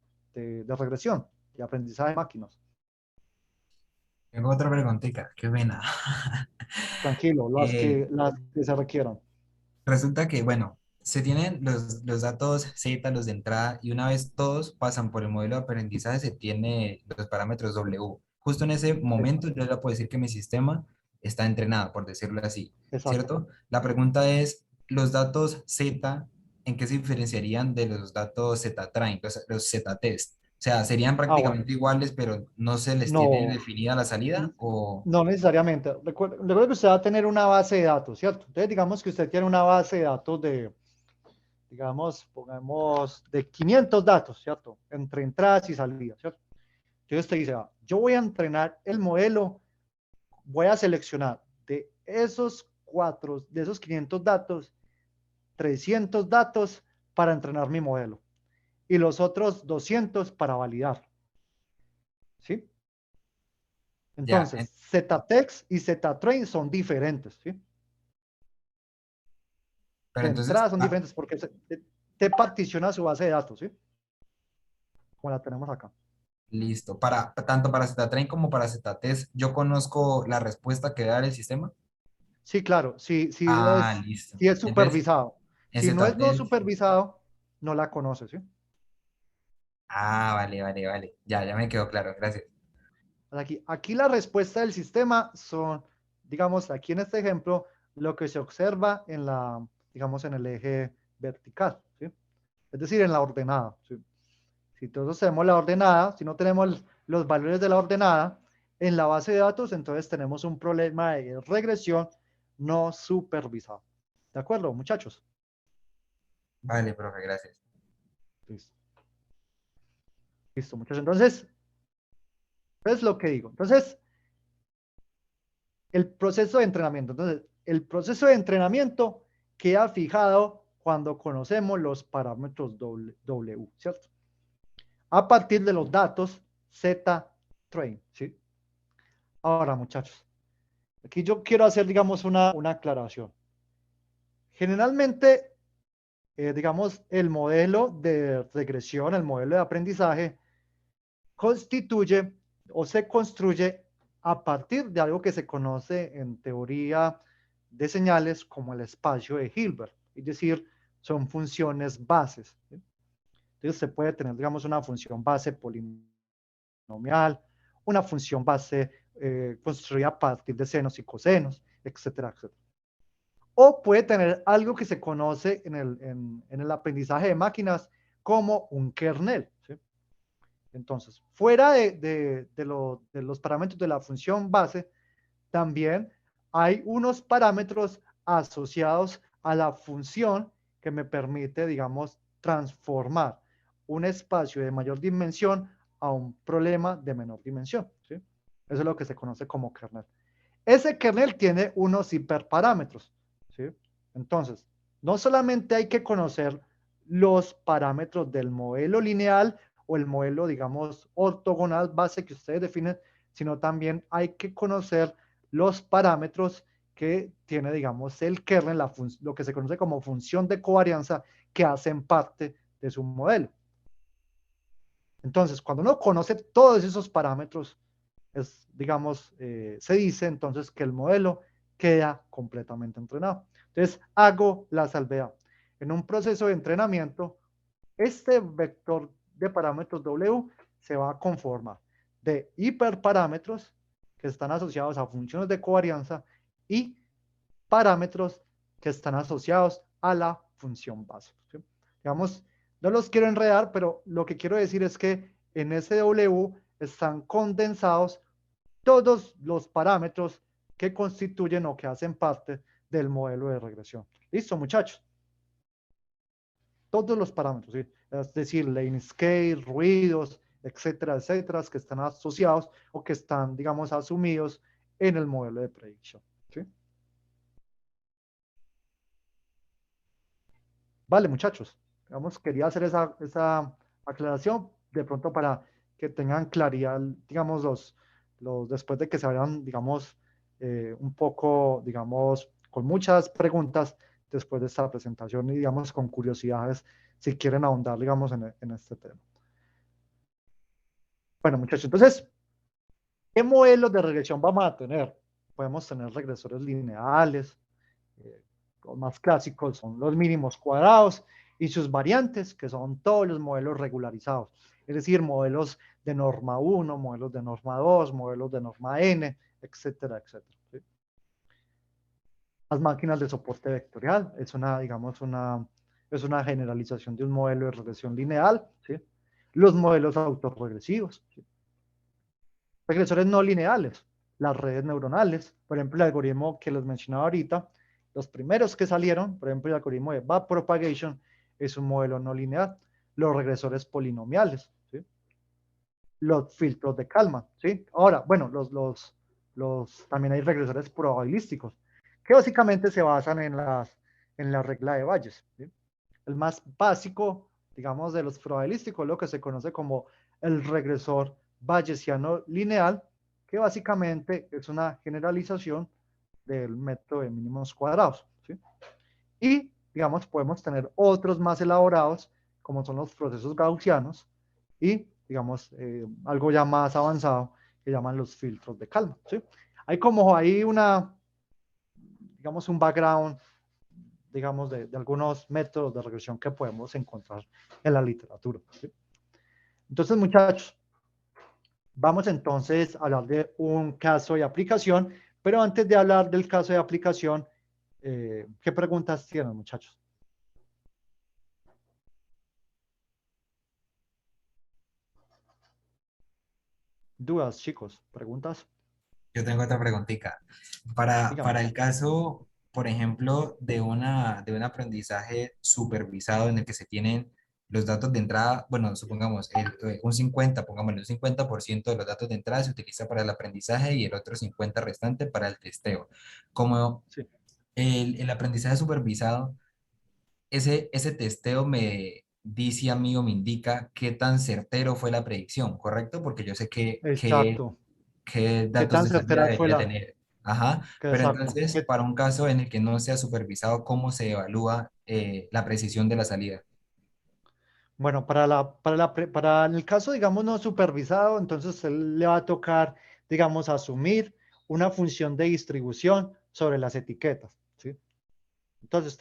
regresión, de aprendizaje de máquinas? Tengo otra preguntita, qué pena. Tranquilo, Eh, las que se requieran. Resulta que, bueno, se tienen los datos Z, los de entrada, y una vez todos pasan por el modelo de aprendizaje, se tiene los parámetros W. Justo en ese momento yo le puedo decir que mi sistema está entrenado, por decirlo así, Exacto. ¿cierto? La pregunta es, ¿los datos Z en qué se diferenciarían de los datos Z-train, los Z-test? O sea, ¿serían Ah, bueno, prácticamente iguales, pero no se les tiene no, definida la salida? ¿O no necesariamente. Recuerda que usted va a tener una base de datos, ¿cierto? Entonces, digamos que usted tiene una base de datos digamos, pongamos, de 500 datos, ¿cierto? Entre entradas y salidas, ¿cierto? Entonces usted dice, yo voy a entrenar el modelo, voy a seleccionar de esos 500 datos, 300 datos para entrenar mi modelo y los otros 200 para validar, ¿sí? ya? Entonces, Z-Tex y Z-Train son diferentes, ¿sí? Pero De entonces, entrada son diferentes porque te particiona su base de datos, ¿sí? Como la tenemos acá. Listo. Tanto para Z-Train como para Z-Test, yo conozco la respuesta que da el sistema. Sí, claro, sí, Ah, listo. sí es Entonces, supervisado. en Si no es no Z-Test. supervisado, no la conoces, ¿sí? Ah, vale, vale, vale. Ya me quedó claro, gracias. Aquí la respuesta del sistema son, digamos, aquí en este ejemplo, lo que se observa en la, digamos, en el eje vertical, ¿sí? Es decir, en la ordenada, ¿sí? Si todos tenemos la ordenada, si no tenemos los valores de la ordenada en la base de datos, entonces tenemos un problema de regresión no supervisado. ¿De acuerdo, muchachos? Vale, profe, gracias. Listo, listo, muchachos. Entonces, es lo que digo. Entonces, el proceso de entrenamiento. Entonces, el proceso de entrenamiento queda fijado cuando conocemos los parámetros W, ¿cierto? A partir de los datos Z-train, ¿sí? Ahora, muchachos, aquí yo quiero hacer, digamos, una aclaración. Generalmente, digamos, el modelo de regresión, el modelo de aprendizaje, constituye o se construye a partir de algo que se conoce en teoría de señales como el espacio de Hilbert, es decir, son funciones bases, ¿sí? Entonces se puede tener, digamos, una función base polinomial, una función base construida a partir de senos y cosenos, etcétera, etcétera. O puede tener algo que se conoce en el aprendizaje de máquinas como un kernel, ¿sí? Entonces, fuera de los parámetros de la función base, también hay unos parámetros asociados a la función que me permite, digamos, transformar un espacio de mayor dimensión a un problema de menor dimensión, ¿sí? Eso es lo que se conoce como kernel. Ese kernel tiene unos hiperparámetros, ¿sí? Entonces, no solamente hay que conocer los parámetros del modelo lineal o el modelo, digamos, ortogonal base que ustedes definen, sino también hay que conocer los parámetros que tiene, digamos, el kernel, lo que se conoce como función de covarianza, que hacen parte de su modelo. Entonces, cuando uno conoce todos esos parámetros, es, digamos, se dice entonces que el modelo queda completamente entrenado. Entonces, hago la salvedad. En un proceso de entrenamiento, este vector de parámetros W se va a conformar de hiperparámetros que están asociados a funciones de covarianza y parámetros que están asociados a la función base, ¿sí? Digamos, no los quiero enredar, pero lo que quiero decir es que en ese W están condensados todos los parámetros que constituyen o que hacen parte del modelo de regresión. ¿Listo, muchachos? Todos los parámetros, ¿sí? Es decir, lane scale, ruidos, etcétera, etcétera, que están asociados o que están, digamos, asumidos en el modelo de predicción, ¿sí? Vale, muchachos, digamos, quería hacer esa aclaración de pronto para que tengan claridad, digamos, después de que se vayan, digamos, un poco, digamos, con muchas preguntas después de esta presentación y, digamos, con curiosidades, si quieren ahondar, digamos, en este tema. Bueno, muchachos, entonces, ¿qué modelos de regresión vamos a tener? Podemos tener regresores lineales, los más clásicos son los mínimos cuadrados y sus variantes, que son todos los modelos regularizados, es decir, modelos de norma 1, modelos de norma 2, modelos de norma n, etcétera, etcétera, ¿sí? Las máquinas de soporte vectorial es una, digamos, es una generalización de un modelo de regresión lineal, ¿sí? Los modelos autorregresivos, ¿sí? Regresores no lineales, las redes neuronales, por ejemplo, el algoritmo que les mencionaba ahorita, los primeros que salieron, por ejemplo, el algoritmo de backpropagation es un modelo no lineal, los regresores polinomiales, ¿sí? Los filtros de Kalman, ¿sí? Ahora, bueno, también hay regresores probabilísticos, que básicamente se basan en la regla de Bayes, ¿sí? El más básico, digamos, de los probabilísticos, lo que se conoce como el regresor bayesiano lineal, que básicamente es una generalización del método de mínimos cuadrados, ¿sí? Y, digamos, podemos tener otros más elaborados, como son los procesos gaussianos y digamos, algo ya más avanzado que llaman los filtros de Kalman, ¿sí? Hay como ahí digamos, un background, digamos, de algunos métodos de regresión que podemos encontrar en la literatura, ¿sí? Entonces, muchachos, vamos entonces a hablar de un caso de aplicación, pero antes de hablar del caso de aplicación, ¿qué preguntas tienen, muchachos? Dudas, chicos, preguntas. Yo tengo otra preguntita. Para Dígame. el caso, por ejemplo, de un aprendizaje supervisado en el que se tienen los datos de entrada, bueno, supongamos un 50, pongámosle un 50% de los datos de entrada se utiliza para el aprendizaje y el otro 50 restante para el testeo. Como Sí, el aprendizaje supervisado, ese testeo me dice a mí o me indica qué tan certero fue la predicción, ¿correcto? Porque yo sé exacto. qué ¿Qué datos tan de salida certera fue debería la? tener. Ajá, pero Exacto. entonces, para un caso en el que no sea supervisado, ¿cómo se evalúa la precisión de la salida? Bueno, para el caso, digamos, no supervisado, entonces él le va a tocar, digamos, asumir una función de distribución sobre las etiquetas, ¿sí? Entonces,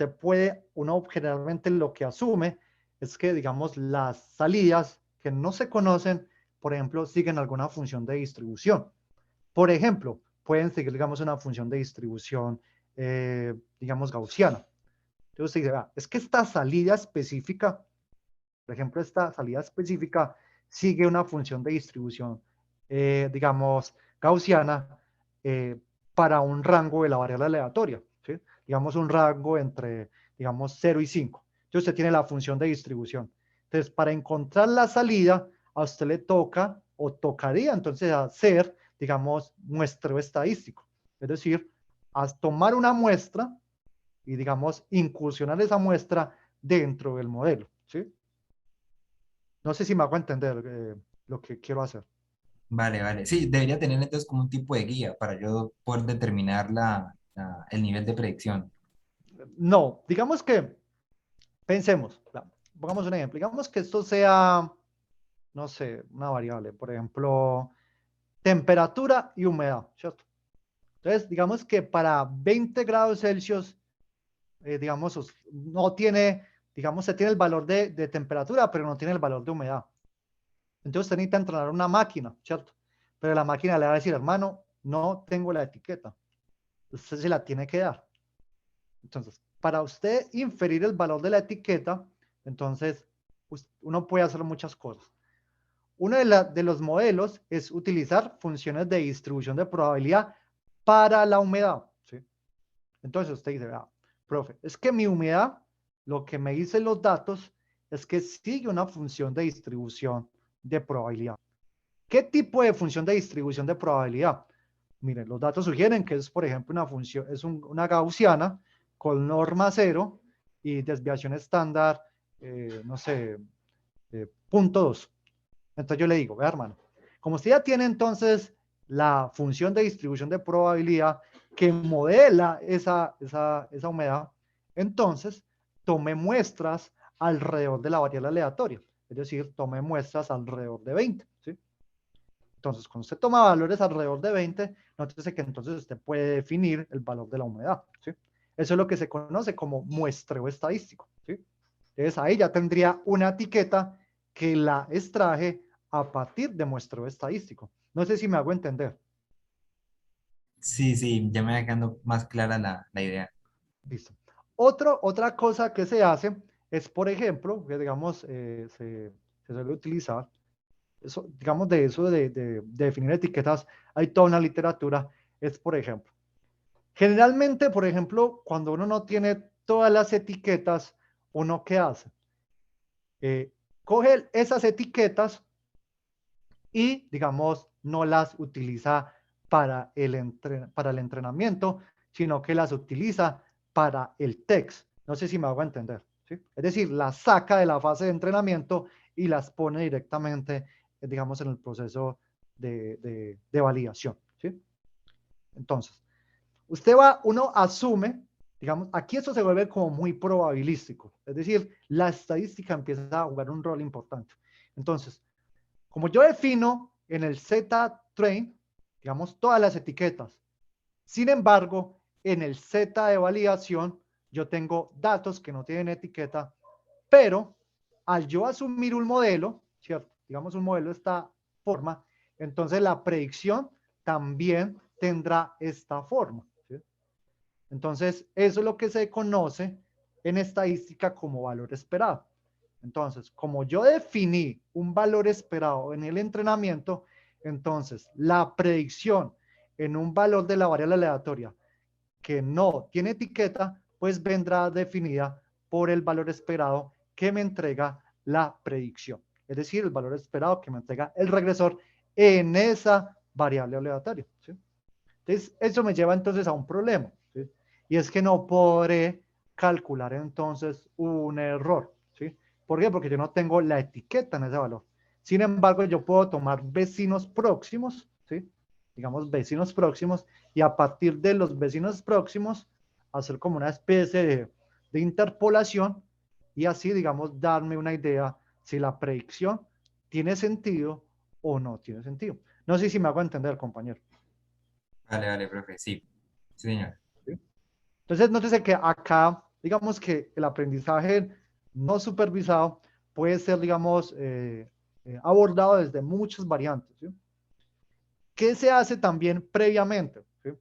uno generalmente lo que asume es que, digamos, las salidas que no se conocen, por ejemplo, siguen alguna función de distribución. Por ejemplo, pueden seguir, digamos, una función de distribución, digamos, gaussiana. Entonces, usted dice, es que esta salida específica, por ejemplo, esta salida específica sigue una función de distribución, digamos, gaussiana, eh, para un rango de la variable aleatoria, ¿sí? Digamos, un rango entre, digamos, 0 y 5. Entonces, usted tiene la función de distribución. Entonces, para encontrar la salida, a usted le toca o tocaría entonces hacer, digamos, muestreo estadístico. Es decir, tomar una muestra y, digamos, incursionar esa muestra dentro del modelo, ¿sí? No sé si me hago entender lo que quiero hacer. Vale, vale. Sí, debería tener entonces como un tipo de guía para yo poder determinar el nivel de predicción. No, digamos que, pensemos, pongamos un ejemplo, digamos que esto sea, no sé, una variable, por ejemplo, temperatura y humedad, ¿cierto? Entonces, digamos que para 20 grados Celsius, digamos, no tiene, digamos, se tiene el valor de temperatura, pero no tiene el valor de humedad. Entonces, usted necesita entrenar una máquina, ¿cierto? Pero la máquina le va a decir, hermano, no tengo la etiqueta. Usted se la tiene que dar. Entonces, para usted inferir el valor de la etiqueta, entonces uno puede hacer muchas cosas. Uno de los modelos es utilizar funciones de distribución de probabilidad para la humedad, ¿sí? Entonces usted dice, profe, es que mi humedad, lo que me dicen los datos es que sigue una función de distribución de probabilidad. ¿Qué tipo de función de distribución de probabilidad? Miren, los datos sugieren que es, por ejemplo, una función, una gaussiana con norma cero y desviación estándar, no sé, punto 2. Entonces yo le digo, vea hermano, como usted ya tiene entonces la función de distribución de probabilidad que modela esa humedad, entonces tome muestras alrededor de la variable aleatoria. Es decir, tome muestras alrededor de 20, ¿sí? Entonces, cuando usted toma valores alrededor de 20, nótese que entonces usted puede definir el valor de la humedad, ¿sí? Eso es lo que se conoce como muestreo estadístico, ¿sí? Entonces, ahí ya tendría una etiqueta que la extraje a partir de muestreo estadístico. No sé si me hago entender. Sí, sí, ya me va quedando más clara la idea. Listo. Otra cosa que se hace es, por ejemplo, que digamos, se suele utilizar, eso, digamos, de eso de definir etiquetas, hay toda una literatura, es, por ejemplo, generalmente, por ejemplo, cuando uno no tiene todas las etiquetas, ¿uno qué hace? Coge esas etiquetas y, digamos, no las utiliza para el entrenamiento, sino que las utiliza para el text. No sé si me hago entender, ¿sí? Es decir, las saca de la fase de entrenamiento y las pone directamente, digamos, en el proceso de validación, ¿sí? Entonces, uno asume, digamos, aquí esto se vuelve como muy probabilístico, es decir, la estadística empieza a jugar un rol importante. Entonces, Como yo defino en el Z-train, digamos, todas las etiquetas. Sin embargo, en el Z de validación, yo tengo datos que no tienen etiqueta, pero al yo asumir un modelo, ¿cierto? Digamos un modelo de esta forma, entonces la predicción también tendrá esta forma. ¿Sí? Entonces, eso es lo que se conoce en estadística como valor esperado. Entonces, como yo definí un valor esperado en el entrenamiento, entonces la predicción en un valor de la variable aleatoria que no tiene etiqueta, pues vendrá definida por el valor esperado que me entrega la predicción. Es decir, el valor esperado que me entrega el regresor en esa variable aleatoria. ¿Sí? Entonces, eso me lleva entonces a un problema. ¿Sí? Y es que no podré calcular entonces un error. ¿Sí? ¿Por qué? Porque yo no tengo la etiqueta en ese valor. Sin embargo, yo puedo tomar vecinos próximos, ¿sí? Digamos vecinos próximos, y a partir de los vecinos próximos, hacer como una especie de interpolación y así, digamos, darme una idea si la predicción tiene sentido o no tiene sentido. No sé si me hago entender, compañero. Vale, vale, profe, sí, sí, señor. ¿Sí? Entonces, nótese que acá, digamos que el aprendizaje no supervisado puede ser, digamos, abordado desde muchas variantes. ¿Sí? ¿Qué se hace también previamente? ¿Sí?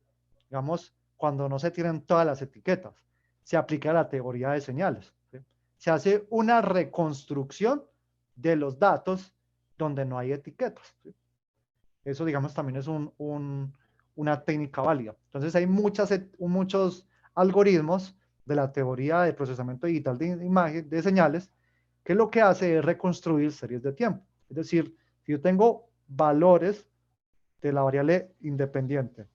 Digamos, cuando no se tienen todas las etiquetas, se aplica la teoría de señales. ¿Sí? Se hace una reconstrucción de los datos donde no hay etiquetas. ¿Sí? Eso, digamos, también es una técnica válida. Entonces, hay muchos algoritmos de la teoría de procesamiento digital de imagen, de señales, que lo que hace es reconstruir series de tiempo. Es decir, si yo tengo valores de la variable independiente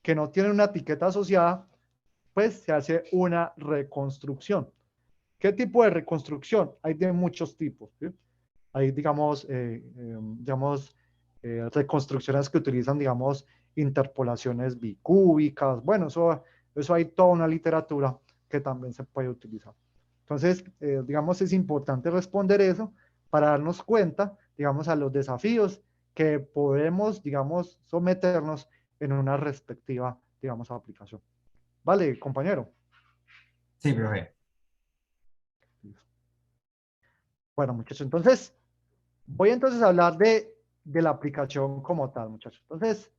que no tienen una etiqueta asociada, pues se hace una reconstrucción. ¿Qué tipo de reconstrucción? Hay de muchos tipos. ¿Sí? Hay, reconstrucciones que utilizan, digamos, interpolaciones bicúbicas. Bueno, eso hay toda una literatura que también se puede utilizar. Entonces, digamos, es importante responder eso para darnos cuenta, digamos, a los desafíos que podemos, digamos, someternos en una respectiva, digamos, aplicación. Vale, compañero. Sí, profe. Bueno, muchachos, entonces, voy entonces a hablar de la aplicación como tal, muchachos. Entonces,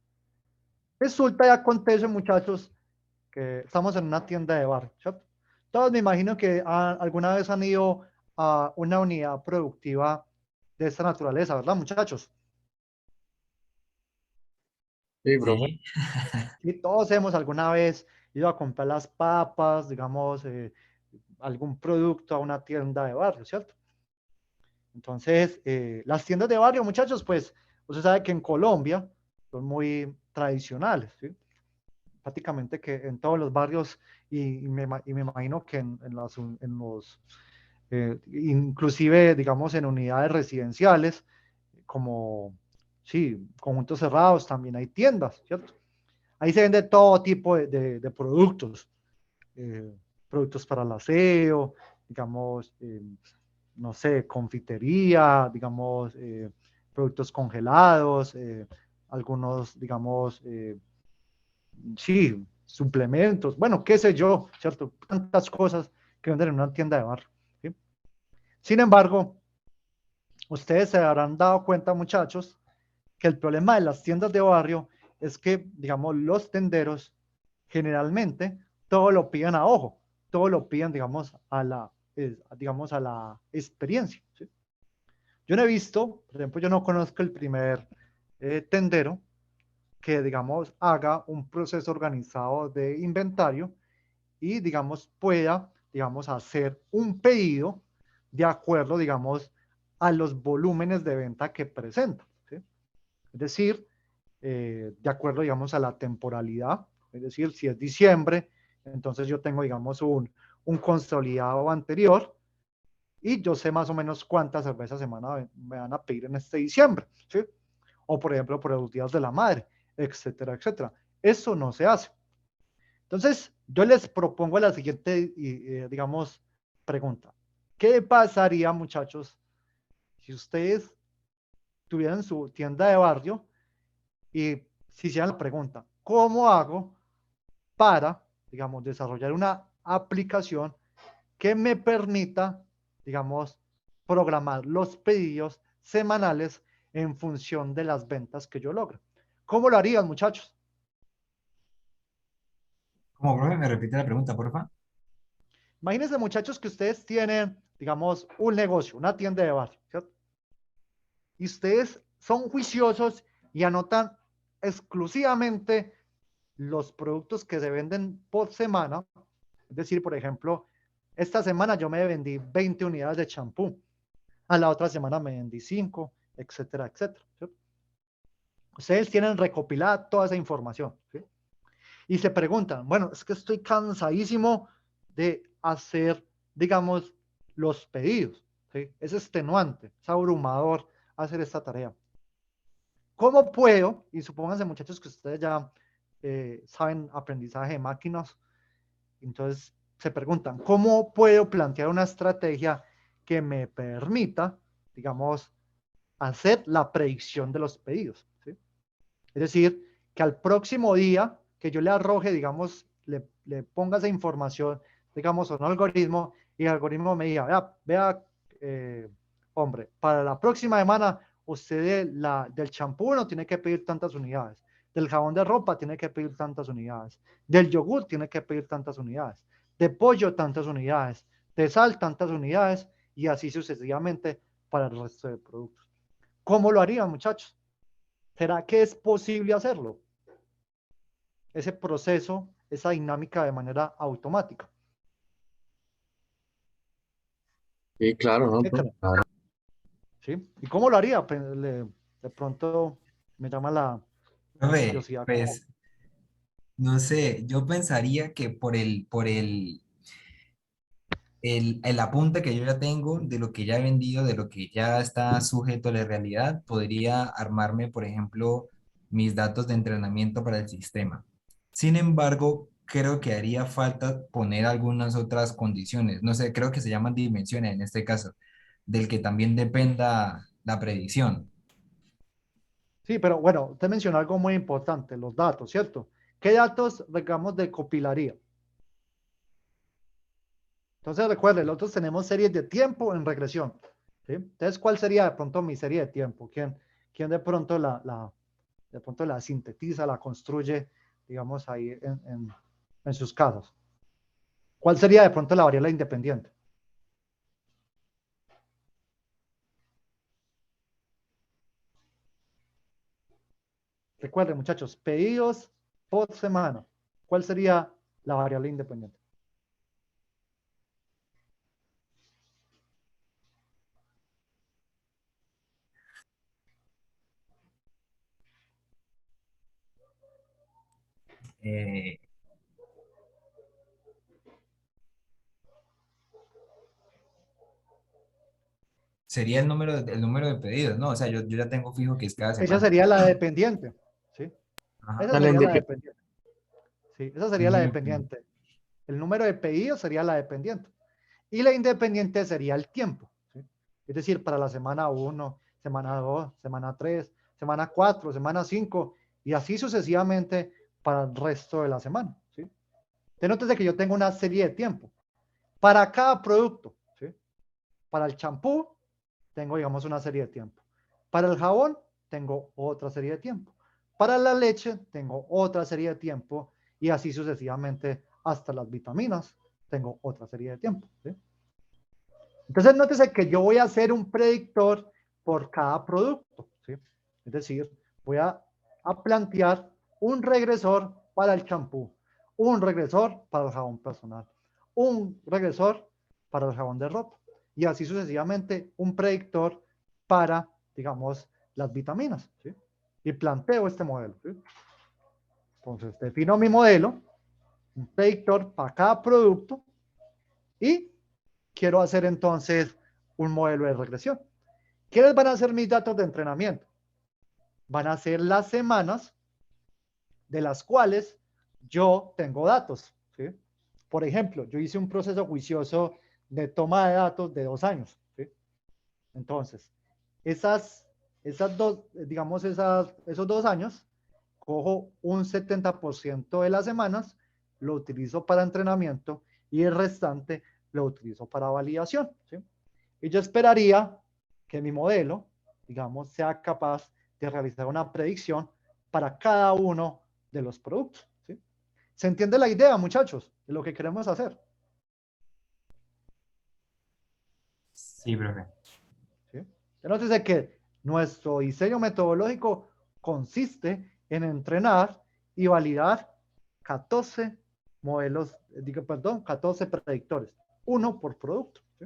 resulta y acontece, muchachos, que estamos en una tienda de bar, ¿cierto? Todos me imagino que alguna vez han ido a una unidad productiva de esta naturaleza, ¿verdad, muchachos? Sí, profe. Sí. Y todos hemos alguna vez ido a comprar las papas, digamos, algún producto a una tienda de barrio, ¿cierto? Entonces, las tiendas de barrio, muchachos, pues, usted sabe que en Colombia son muy tradicionales, ¿sí? Prácticamente que en todos los barrios y me imagino que en los inclusive, digamos, en unidades residenciales, como, sí, conjuntos cerrados, también hay tiendas, ¿cierto? Ahí se vende todo tipo de productos, eh, productos para el aseo, digamos, no sé, confitería, digamos, productos congelados, algunos, digamos, sí, suplementos, bueno, qué sé yo, ¿cierto? Tantas cosas que venden en una tienda de barrio. ¿Sí? Sin embargo, ustedes se habrán dado cuenta, muchachos, que el problema de las tiendas de barrio es que, digamos, los tenderos generalmente todo lo piden a ojo, todo lo piden, digamos, a la experiencia. ¿Sí? Yo no he visto, por ejemplo, yo no conozco el primer tendero que, digamos, haga un proceso organizado de inventario y, digamos, pueda, digamos, hacer un pedido de acuerdo, digamos, a los volúmenes de venta que presenta. ¿Sí? Es decir, de acuerdo, digamos, a la temporalidad. Es decir, si es diciembre, entonces yo tengo, digamos, un consolidado anterior y yo sé más o menos cuántas cervezas me van a pedir en este diciembre. ¿Sí? O, por ejemplo, por los días de la madre, etcétera, etcétera. Eso no se hace. Entonces, yo les propongo la siguiente, digamos, pregunta. ¿Qué pasaría, muchachos, si ustedes tuvieran su tienda de barrio y se hicieran la pregunta, ¿cómo hago para, digamos, desarrollar una aplicación que me permita, digamos, programar los pedidos semanales en función de las ventas que yo logro? ¿Cómo lo harían, muchachos? Como profe, me repite la pregunta, porfa. Imagínense, muchachos, que ustedes tienen, digamos, un negocio, una tienda de barrio, ¿cierto? Y ustedes son juiciosos y anotan exclusivamente los productos que se venden por semana. Es decir, por ejemplo, esta semana yo me vendí 20 unidades de champú, a la otra semana me vendí 5, etcétera, etcétera. ¿Cierto? Ustedes tienen recopilada toda esa información, ¿sí? Y se preguntan, bueno, es que estoy cansadísimo de hacer, digamos, los pedidos, ¿sí? Es extenuante, es abrumador hacer esta tarea. ¿Cómo puedo? Y supónganse, muchachos, que ustedes ya saben aprendizaje de máquinas, entonces se preguntan, ¿cómo puedo plantear una estrategia que me permita, digamos, hacer la predicción de los pedidos? ¿Sí? Es decir, que al próximo día que yo le arroje, digamos, le ponga esa información, digamos, a un algoritmo, y el algoritmo me diga, vea, hombre, para la próxima semana usted del champú no tiene que pedir tantas unidades, del jabón de ropa tiene que pedir tantas unidades, del yogur tiene que pedir tantas unidades, de pollo tantas unidades, de sal tantas unidades, y así sucesivamente para el resto de productos. ¿Cómo lo harían, muchachos? ¿Será que es posible hacerlo? Ese proceso, esa dinámica de manera automática. Sí, claro, ¿no? ¿Qué creen? Claro. ¿Sí? ¿Y cómo lo haría? Pues, de pronto me llama la Profe, curiosidad. ¿Cómo? pues, no sé, yo pensaría que el apunte que yo ya tengo de lo que ya he vendido, de lo que ya está sujeto a la realidad, podría armarme, por ejemplo, mis datos de entrenamiento para el sistema. Sin embargo, creo que haría falta poner algunas otras condiciones. No sé, creo que se llaman dimensiones en este caso, del que también dependa la predicción. Sí, pero bueno, usted mencionó algo muy importante, los datos, ¿cierto? ¿Qué datos, digamos, de copilaría? Entonces, recuerden, nosotros tenemos series de tiempo en regresión, ¿sí? Entonces, ¿cuál sería de pronto mi serie de tiempo? ¿Quién de pronto de pronto la sintetiza, la construye, digamos, ahí en sus casos? ¿Cuál sería de pronto la variable independiente? Recuerden, muchachos, pedidos por semana. ¿Cuál sería la variable independiente? Eh, Sería el número de pedidos, ¿no? O sea, yo ya tengo fijo que es cada Esa semana. sería la dependiente, ¿sí? Ajá. Esa Dale, sería la independiente. dependiente. Sí, esa sería la Mm, dependiente. El número de pedidos sería la dependiente. Y la independiente sería el tiempo, ¿sí? Es decir, para la semana 1, semana 2, semana 3, semana 4, semana 5, y así sucesivamente para el resto de la semana, ¿sí? Nótese que yo tengo una serie de tiempo para cada producto, ¿sí? Para el champú tengo, digamos, una serie de tiempo. Para el jabón tengo otra serie de tiempo. Para la leche tengo otra serie de tiempo, y así sucesivamente hasta las vitaminas tengo otra serie de tiempo, ¿sí? Entonces, nótese que yo voy a hacer un predictor por cada producto, ¿sí? Es decir, voy a plantear un regresor para el champú, un regresor para el jabón personal, un regresor para el jabón de ropa, y así sucesivamente un predictor para, digamos, las vitaminas, ¿sí? Y planteo este modelo, ¿sí? Entonces, defino mi modelo, un predictor para cada producto, y quiero hacer entonces un modelo de regresión. ¿Quiénes van a ser mis datos de entrenamiento? Van a ser las semanas de las cuales yo tengo datos, ¿sí? Por ejemplo, yo hice un proceso juicioso de toma de datos de 2 años, ¿sí? Entonces, esas digamos, esos 2 años, cojo un 70% de las semanas, lo utilizo para entrenamiento y el restante lo utilizo para validación, ¿sí? Y yo esperaría que mi modelo, digamos, sea capaz de realizar una predicción para cada uno de los productos, ¿sí? ¿Se entiende la idea, muchachos, de lo que queremos hacer? Sí, profe. ¿Sí? Entonces, de que nuestro diseño metodológico consiste en entrenar y validar 14 modelos, perdón, 14 predictores, uno por producto, ¿sí?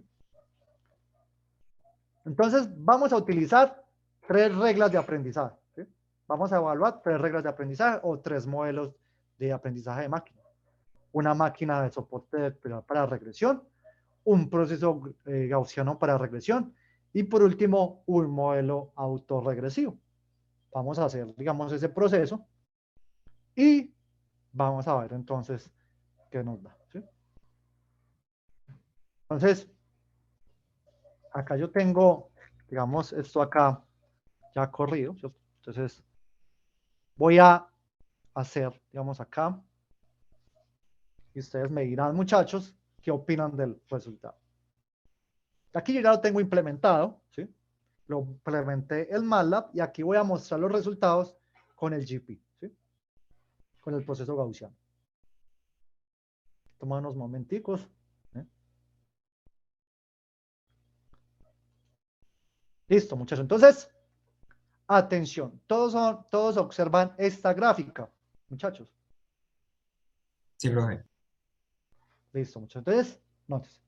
Entonces, vamos a utilizar 3 reglas de aprendizaje, ¿sí? Vamos a evaluar 3 reglas de aprendizaje o 3 modelos de aprendizaje de máquina. Una máquina de soporte para regresión, un proceso gaussiano para regresión y por último un modelo autorregresivo. Vamos a hacer, digamos, ese proceso y vamos a ver entonces qué nos da, ¿sí? Entonces, acá yo tengo, digamos, esto acá ya corrido, ¿cierto? Entonces, voy a hacer, digamos, acá y ustedes me dirán, muchachos, qué opinan del resultado. Aquí yo ya lo tengo implementado, ¿sí? Lo implementé en MATLAB y aquí voy a mostrar los resultados con el GP, ¿sí? Con el proceso gaussiano. Toma unos momenticos, ¿eh? Listo, muchachos. Entonces, atención, todos observan esta gráfica, muchachos. Sí, profe. Listo, muchachos. Entonces, notes.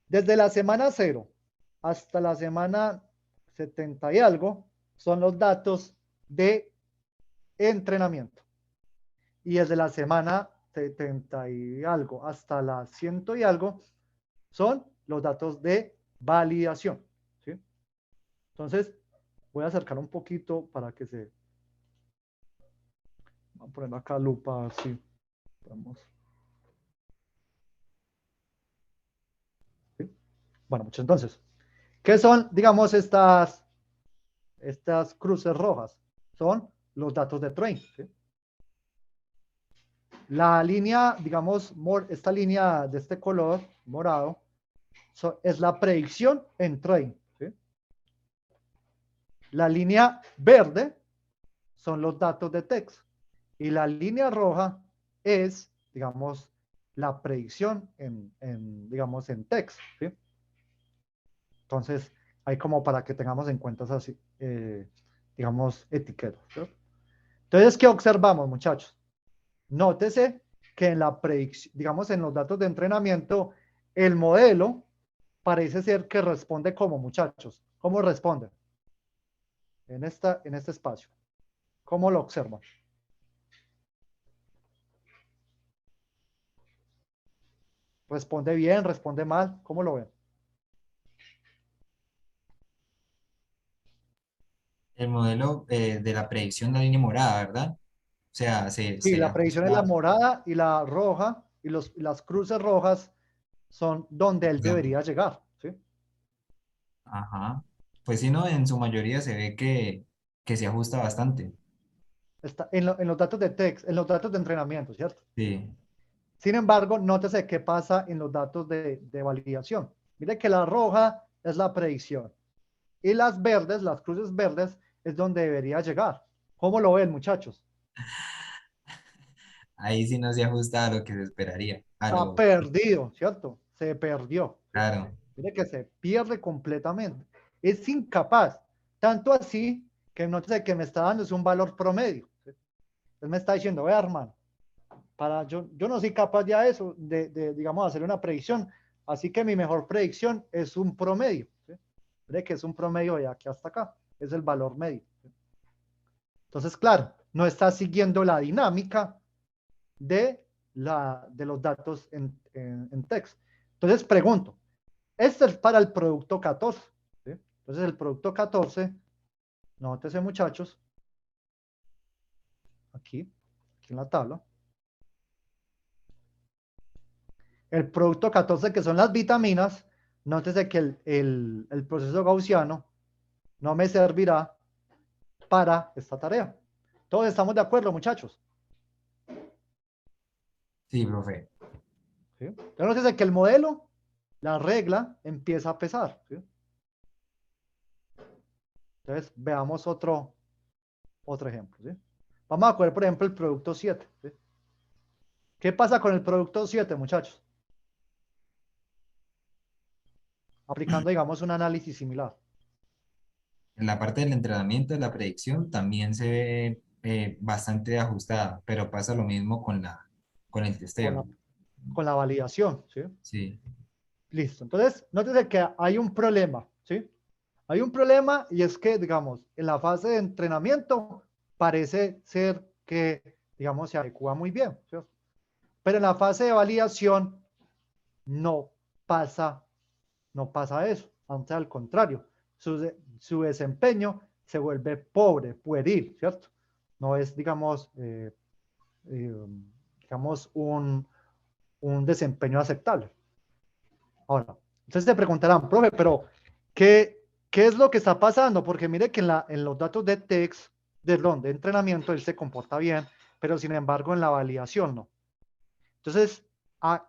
Desde la semana 0 hasta la semana 70 y algo son los datos de entrenamiento. Y desde la semana 70 y algo hasta la 100 y algo son los datos de validación, ¿sí? Entonces, voy a acercar un poquito para que se... Voy a poner acá lupa así. Vamos. ¿Sí? Bueno, muchachos, entonces, ¿qué son, digamos, estas cruces rojas? Son los datos de train, ¿sí? La línea, digamos, esta línea de este color morado es la predicción en train, ¿sí? La línea verde son los datos de text y la línea roja es, digamos, la predicción digamos, en text, ¿sí? Entonces, hay como para que tengamos en cuenta esas, digamos, etiquetas, ¿sí? Entonces, ¿qué observamos, muchachos? Nótese que en la predicción, digamos, en los datos de entrenamiento, el modelo parece ser que responde como, muchachos. ¿Cómo responde? En este espacio. ¿Cómo lo observan? ¿Responde bien? ¿Responde mal? ¿Cómo lo ven? El modelo de la predicción de la línea morada, ¿verdad? O sea, Sí, se la predicción es la ajusta. morada y la roja, y las cruces rojas son donde él Digamos. debería llegar, ¿sí? Ajá. Pues sí, no, en su mayoría se ve que se ajusta bastante. Está en los datos de text, en los datos de entrenamiento, ¿cierto? Sí. Sin embargo, nótese qué pasa en los datos de validación. Mire que la roja es la predicción y las verdes, las cruces verdes, es donde debería llegar. ¿Cómo lo ven, muchachos? Ahí sí no se ajusta a lo que se esperaría. A Está lo, perdido, ¿cierto? Se perdió, ¿sí? claro. Mire que se pierde completamente. Es incapaz. Tanto así que nótese que me está dando es un valor promedio, ¿sí? Él me está diciendo, vea, hermano, yo no soy capaz ya de eso, digamos, hacer una predicción. Así que mi mejor predicción es un promedio, ¿sí? Mire que es un promedio de aquí hasta acá. Es el valor medio, ¿sí? Entonces, claro, no está siguiendo la dinámica de los datos en text. Entonces, pregunto, este es para el producto 14, ¿sí? Entonces, el producto 14, nótese, muchachos, aquí en la tabla, el producto 14, que son las vitaminas, nótese que el proceso gaussiano no me servirá para esta tarea. ¿Todos estamos de acuerdo, muchachos? Sí, profe. ¿Sí? Entonces nos dice que el modelo, la regla, empieza a pesar. ¿Sí? Entonces veamos otro ejemplo. ¿Sí? Vamos a coger, por ejemplo, el producto 7. ¿Sí? ¿Qué pasa con el producto 7, muchachos? Aplicando, digamos, un análisis similar. En la parte del entrenamiento de la predicción también se ve bastante ajustada, pero pasa lo mismo con el Con testeo. la validación. ¿Sí? Sí, Listo. Entonces, nótese que hay un problema. ¿Sí? Hay un problema y es que, digamos, en la fase de entrenamiento parece ser que, digamos, se adecua muy bien. ¿Sí? Pero en la fase de validación no pasa, no pasa eso. Antes, al contrario, su desempeño se vuelve pobre, pueril, ¿cierto? No es, digamos, eh, digamos un desempeño aceptable. Ahora, entonces te preguntarán, profe, pero ¿qué es lo que está pasando? Porque mire que en los datos de text, de entrenamiento, él se comporta bien, pero sin embargo en la validación no. Entonces,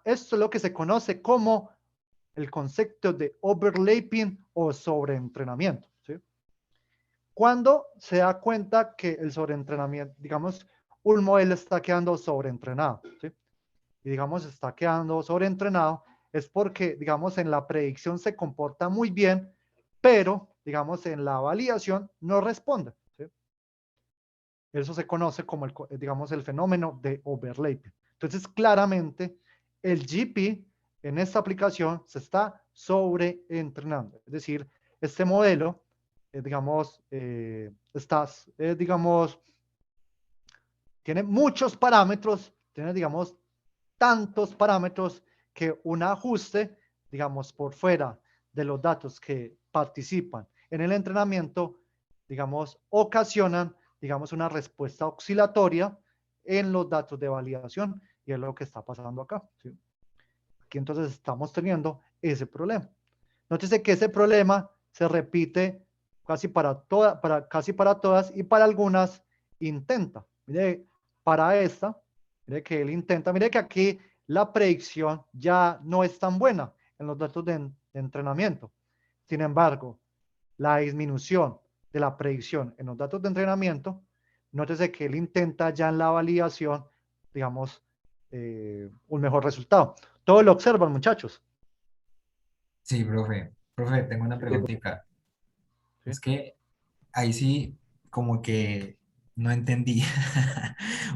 esto es lo que se conoce como el concepto de overlapping o sobreentrenamiento. ¿Sí? Cuando se da cuenta que el sobreentrenamiento, digamos, un modelo está quedando sobreentrenado, ¿sí? Y digamos, está quedando sobreentrenado, es porque, digamos, en la predicción se comporta muy bien, pero, digamos, en la validación no responde. ¿Sí? Eso se conoce como, digamos, el fenómeno de overlapping. Entonces, claramente, el GP en esta aplicación se está sobreentrenando. Es decir, este modelo, digamos, digamos, tiene muchos parámetros, tiene, digamos, tantos parámetros que un ajuste, digamos, por fuera de los datos que participan en el entrenamiento, digamos, ocasionan, digamos, una respuesta oscilatoria en los datos de validación y es lo que está pasando acá. ¿Sí? Aquí entonces estamos teniendo ese problema. Nótese que ese problema se repite casi para todas y para algunas intenta. Mire, para esta, mire que él intenta, mire que aquí la predicción ya no es tan buena en los datos de entrenamiento. Sin embargo, la disminución de la predicción en los datos de entrenamiento, nótese que él intenta ya en la validación, digamos, un mejor resultado. Todo lo observan, muchachos. sí, profe. Profe, tengo una preguntita. ¿Sí? Es que ahí sí, como que no entendí.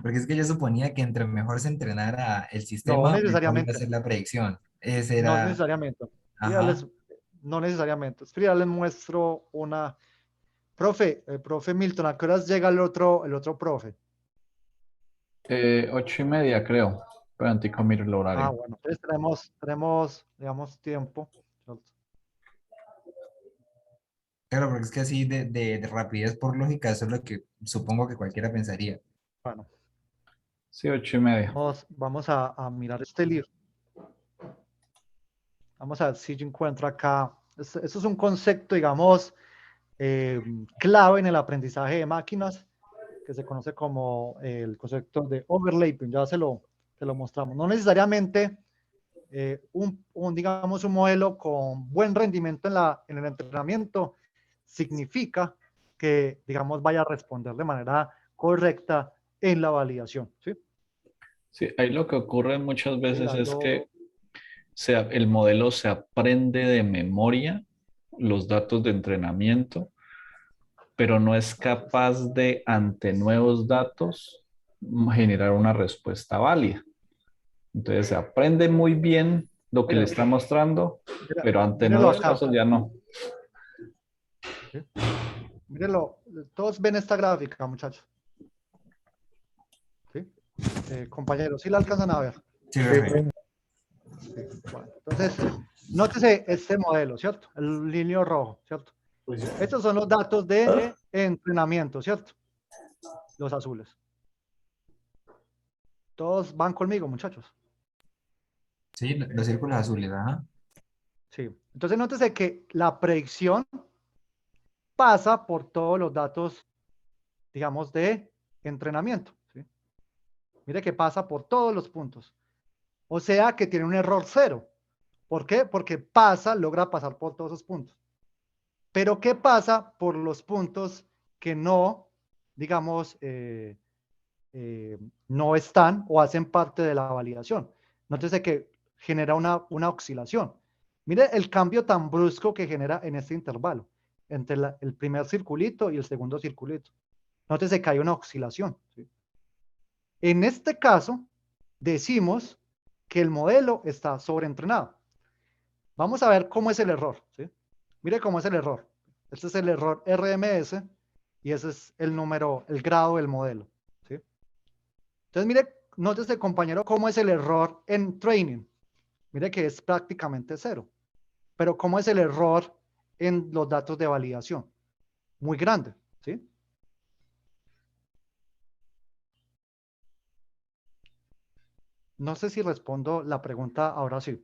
Porque es que yo suponía que entre mejor se entrenara el No sistema, mejor iba a necesariamente. ser la predicción. Ese No era, necesariamente. ajá. No necesariamente. Espera, ya les muestro una. Profe, profe Milton, ¿a qué horas llega el otro profe? 8:30 creo. Pero antico miro el Ah, horario. bueno, entonces digamos, tiempo. Claro, porque es que así de rapidez por lógica, eso es lo que supongo que cualquiera pensaría. Bueno, Sí, 8:30. vamos a mirar este libro. Vamos a ver si yo encuentro acá. Esto es un concepto, digamos, clave en el aprendizaje de máquinas, que se conoce como el concepto de overlapping. Ya se lo mostramos. No necesariamente digamos, un modelo con buen rendimiento en el entrenamiento significa que, digamos, vaya a responder de manera correcta en la validación. ¿Sí? Sí, ahí lo que ocurre muchas veces es Mirando, que el modelo se aprende de memoria los datos de entrenamiento, pero no es capaz de, ante nuevos datos, generar una respuesta válida. Entonces se aprende muy bien lo que le mírelo, está mostrando, pero ante mírelo nuevos acá. casos ya no. ¿Sí? Mírelo, todos ven esta gráfica, muchachos. ¿Sí? Compañeros, ¿sí la alcanzan a ver? Sí, profe. Sí. Bueno, entonces, nótese este modelo, ¿cierto? El línea rojo, ¿cierto? Estos son los datos de entrenamiento, ¿cierto? Los azules. Todos van conmigo, muchachos. Sí, los círculos azules, ajá. Sí. Entonces, nótese que la predicción pasa por todos los datos digamos, de entrenamiento. ¿Sí? Mire que pasa por todos los puntos. O sea que tiene un error cero. ¿Por qué? Porque logra pasar por todos esos puntos. Pero ¿qué pasa por los puntos que no, digamos, no están o hacen parte de la validación? Nótese que genera una oscilación. Mire el cambio tan brusco que genera en este intervalo entre el primer circulito y el segundo circulito. Nótese que hay una oscilación. ¿Sí? En este caso, decimos que el modelo está sobreentrenado. Vamos a ver cómo es el error. ¿Sí? Mire cómo es el error. Este es el error RMS y ese es el número, el grado del modelo. ¿Sí? Entonces, mire, nótese, compañero, cómo es el error en training. Mire que es prácticamente cero. Pero cómo es el error en los datos de validación. Muy grande. ¿Sí? No sé si respondo la pregunta ahora sí.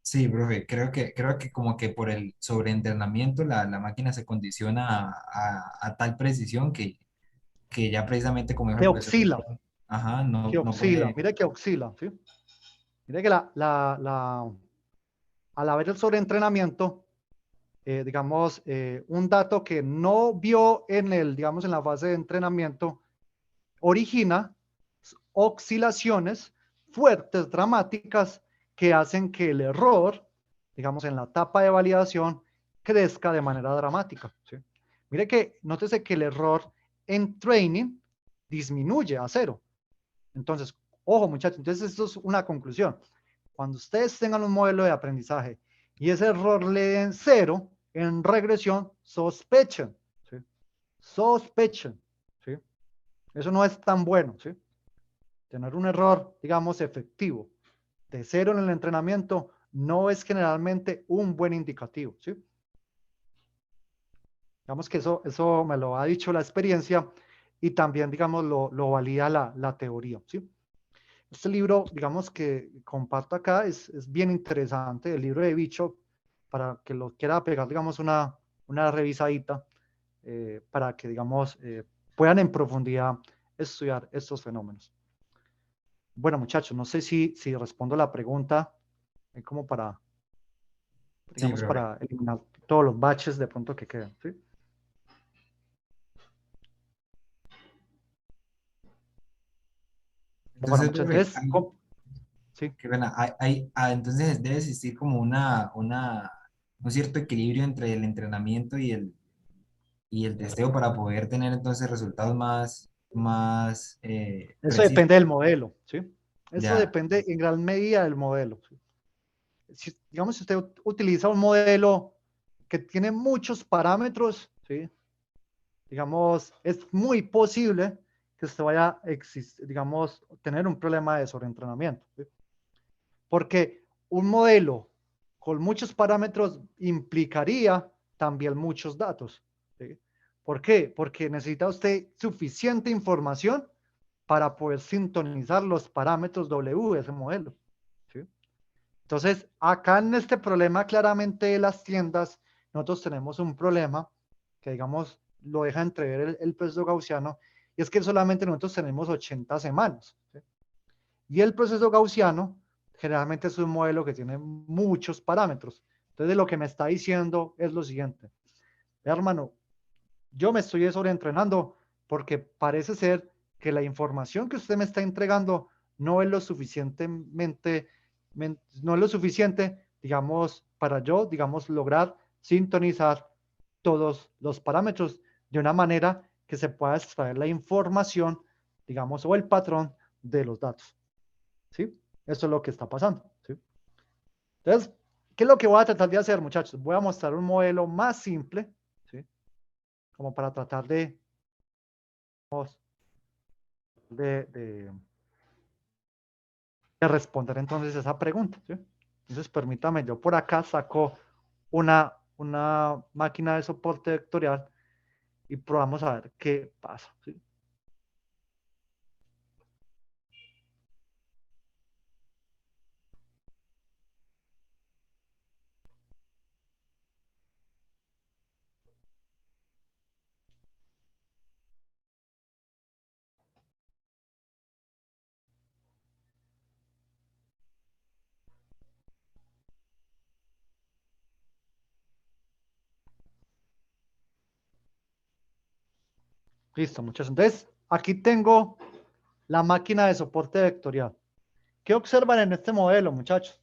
Sí, profe, creo que como que por el sobreentrenamiento la máquina se condiciona a tal precisión que ya precisamente como dijo Que el profesor, oscila, ajá, que no oscila. puede, Mire que oscila. ¿Sí? Mire que al haber el sobreentrenamiento, digamos, un dato que no vio digamos, en la fase de entrenamiento, origina oscilaciones fuertes, dramáticas, que hacen que el error, digamos, en la etapa de validación, crezca de manera dramática. ¿Sí? Mire que, nótese que el error en training disminuye a cero. Entonces, ojo muchachos, entonces esto es una conclusión. Cuando ustedes tengan un modelo de aprendizaje y ese error le den cero, en regresión, sospechen. ¿Sí? Sospechen. ¿Sí? Eso no es tan bueno. ¿Sí? Tener un error, digamos, efectivo de cero en el entrenamiento no es generalmente un buen indicativo. ¿Sí? Digamos que eso me lo ha dicho la experiencia y también, digamos, lo valida la teoría. ¿Sí? Este libro, digamos, que comparto acá es bien interesante, el libro de Bicho, para que lo quiera pegar, digamos, una revisadita, para que, digamos, puedan en profundidad estudiar estos fenómenos. Bueno, muchachos, no sé si respondo la pregunta, como para, sí, digamos, profe. para eliminar todos los baches de pronto que quedan. ¿Sí? Bueno, Entonces, muchachos, profe, entonces, sí. qué pena, entonces debe existir como un cierto equilibrio entre el entrenamiento y el testeo para poder tener entonces resultados más Eso precisos. depende del modelo, ¿sí? Eso Ya, depende en gran medida del modelo. ¿Sí? Digamos, si usted utiliza un modelo que tiene muchos parámetros, ¿sí? Digamos, es muy posible que usted vaya a, digamos, tener un problema de sobreentrenamiento. ¿Sí? Porque un modelo con muchos parámetros implicaría también muchos datos. ¿Sí? ¿Por qué? Porque necesita usted suficiente información para poder sintonizar los parámetros W de ese modelo. ¿Sí? Entonces, acá en este problema claramente de las tiendas, nosotros tenemos un problema que, digamos, lo deja entrever el proceso gaussiano, y es que solamente nosotros tenemos 80 semanas. ¿Sí? Y el proceso gaussiano generalmente es un modelo que tiene muchos parámetros. Entonces, lo que me está diciendo es lo siguiente. Hermano, yo me estoy sobreentrenando porque parece ser que la información que usted me está entregando no es lo suficientemente, no es lo suficiente, digamos, para yo, digamos, lograr sintonizar todos los parámetros de una manera que se pueda extraer la información, digamos, o el patrón de los datos. ¿Sí? Eso es lo que está pasando. ¿Sí? Entonces, ¿qué es lo que voy a tratar de hacer, muchachos? Voy a mostrar un modelo más simple, ¿sí? Como para tratar de, de, de responder entonces esa pregunta. ¿Sí? Entonces, permítame, yo por acá saco una máquina de soporte vectorial y probamos a ver qué pasa. ¿Sí? Listo, muchachos. Entonces, aquí tengo la máquina de soporte vectorial. ¿Qué observan en este modelo, muchachos?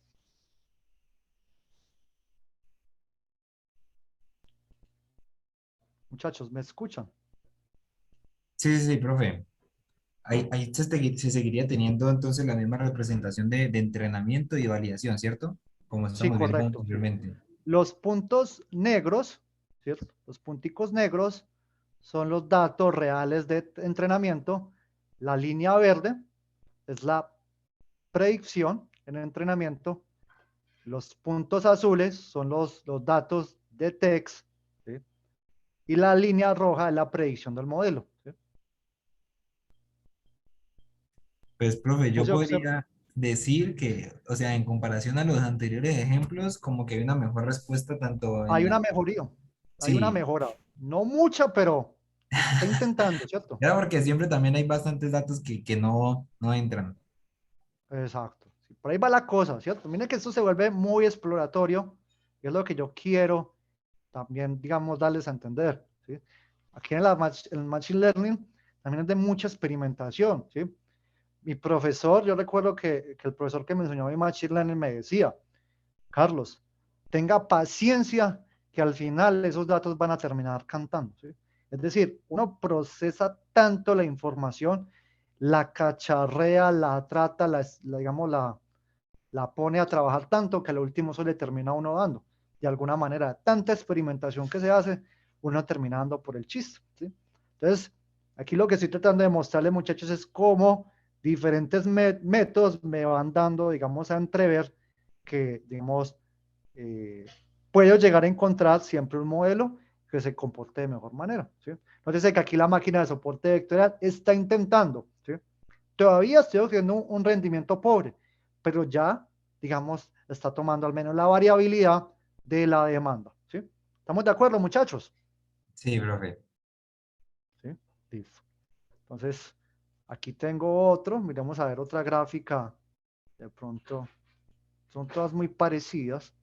Muchachos, ¿me escuchan? Sí, sí, sí, profe. Ahí se seguiría teniendo entonces la misma representación de entrenamiento y de validación, ¿cierto? Como Sí, estamos viendo correcto. anteriormente. Los puntos negros, ¿cierto? Los punticos negros son los datos reales de entrenamiento. La línea verde es la predicción en el entrenamiento. Los puntos azules son los datos de text, ¿sí? Y la línea roja es la predicción del modelo, ¿sí? Pues, profe, ¿Cómo yo se observa? podría decir que, o sea, en comparación a los anteriores ejemplos, como que hay una mejor respuesta tanto en Hay una la... mejoría, hay una Sí, mejora. No mucha, pero se está intentando, ¿cierto? era porque siempre también hay bastantes datos que no entran. Exacto. Sí, por ahí va la cosa, ¿cierto? Miren que esto se vuelve muy exploratorio y es lo que yo quiero también, digamos, darles a entender, ¿sí? Aquí en el Machine Learning también es de mucha experimentación, ¿sí? Mi profesor, yo recuerdo que el profesor que me enseñó mi Machine Learning me decía, Carlos, tenga paciencia que al final esos datos van a terminar cantando, ¿sí? Es decir, uno procesa tanto la información, la cacharrea, la trata, digamos, la pone a trabajar tanto que al último eso le termina a uno dando. De alguna manera, tanta experimentación que se hace, uno termina dando por el chiste, ¿sí? Entonces, aquí lo que estoy tratando de mostrarles, muchachos, es cómo diferentes métodos me van dando, digamos, a entrever que, digamos, eh, puedo llegar a encontrar siempre un modelo que se comporte de mejor manera, ¿sí? Entonces, que aquí la máquina de soporte vectorial está intentando, ¿sí? Todavía estoy obteniendo un rendimiento pobre, pero ya, digamos, está tomando al menos la variabilidad de la demanda, ¿sí? ¿Estamos de acuerdo, muchachos? Sí, profe. ¿Sí? Listo. Entonces, aquí tengo otro, miremos a ver otra gráfica, de pronto, son todas muy parecidas,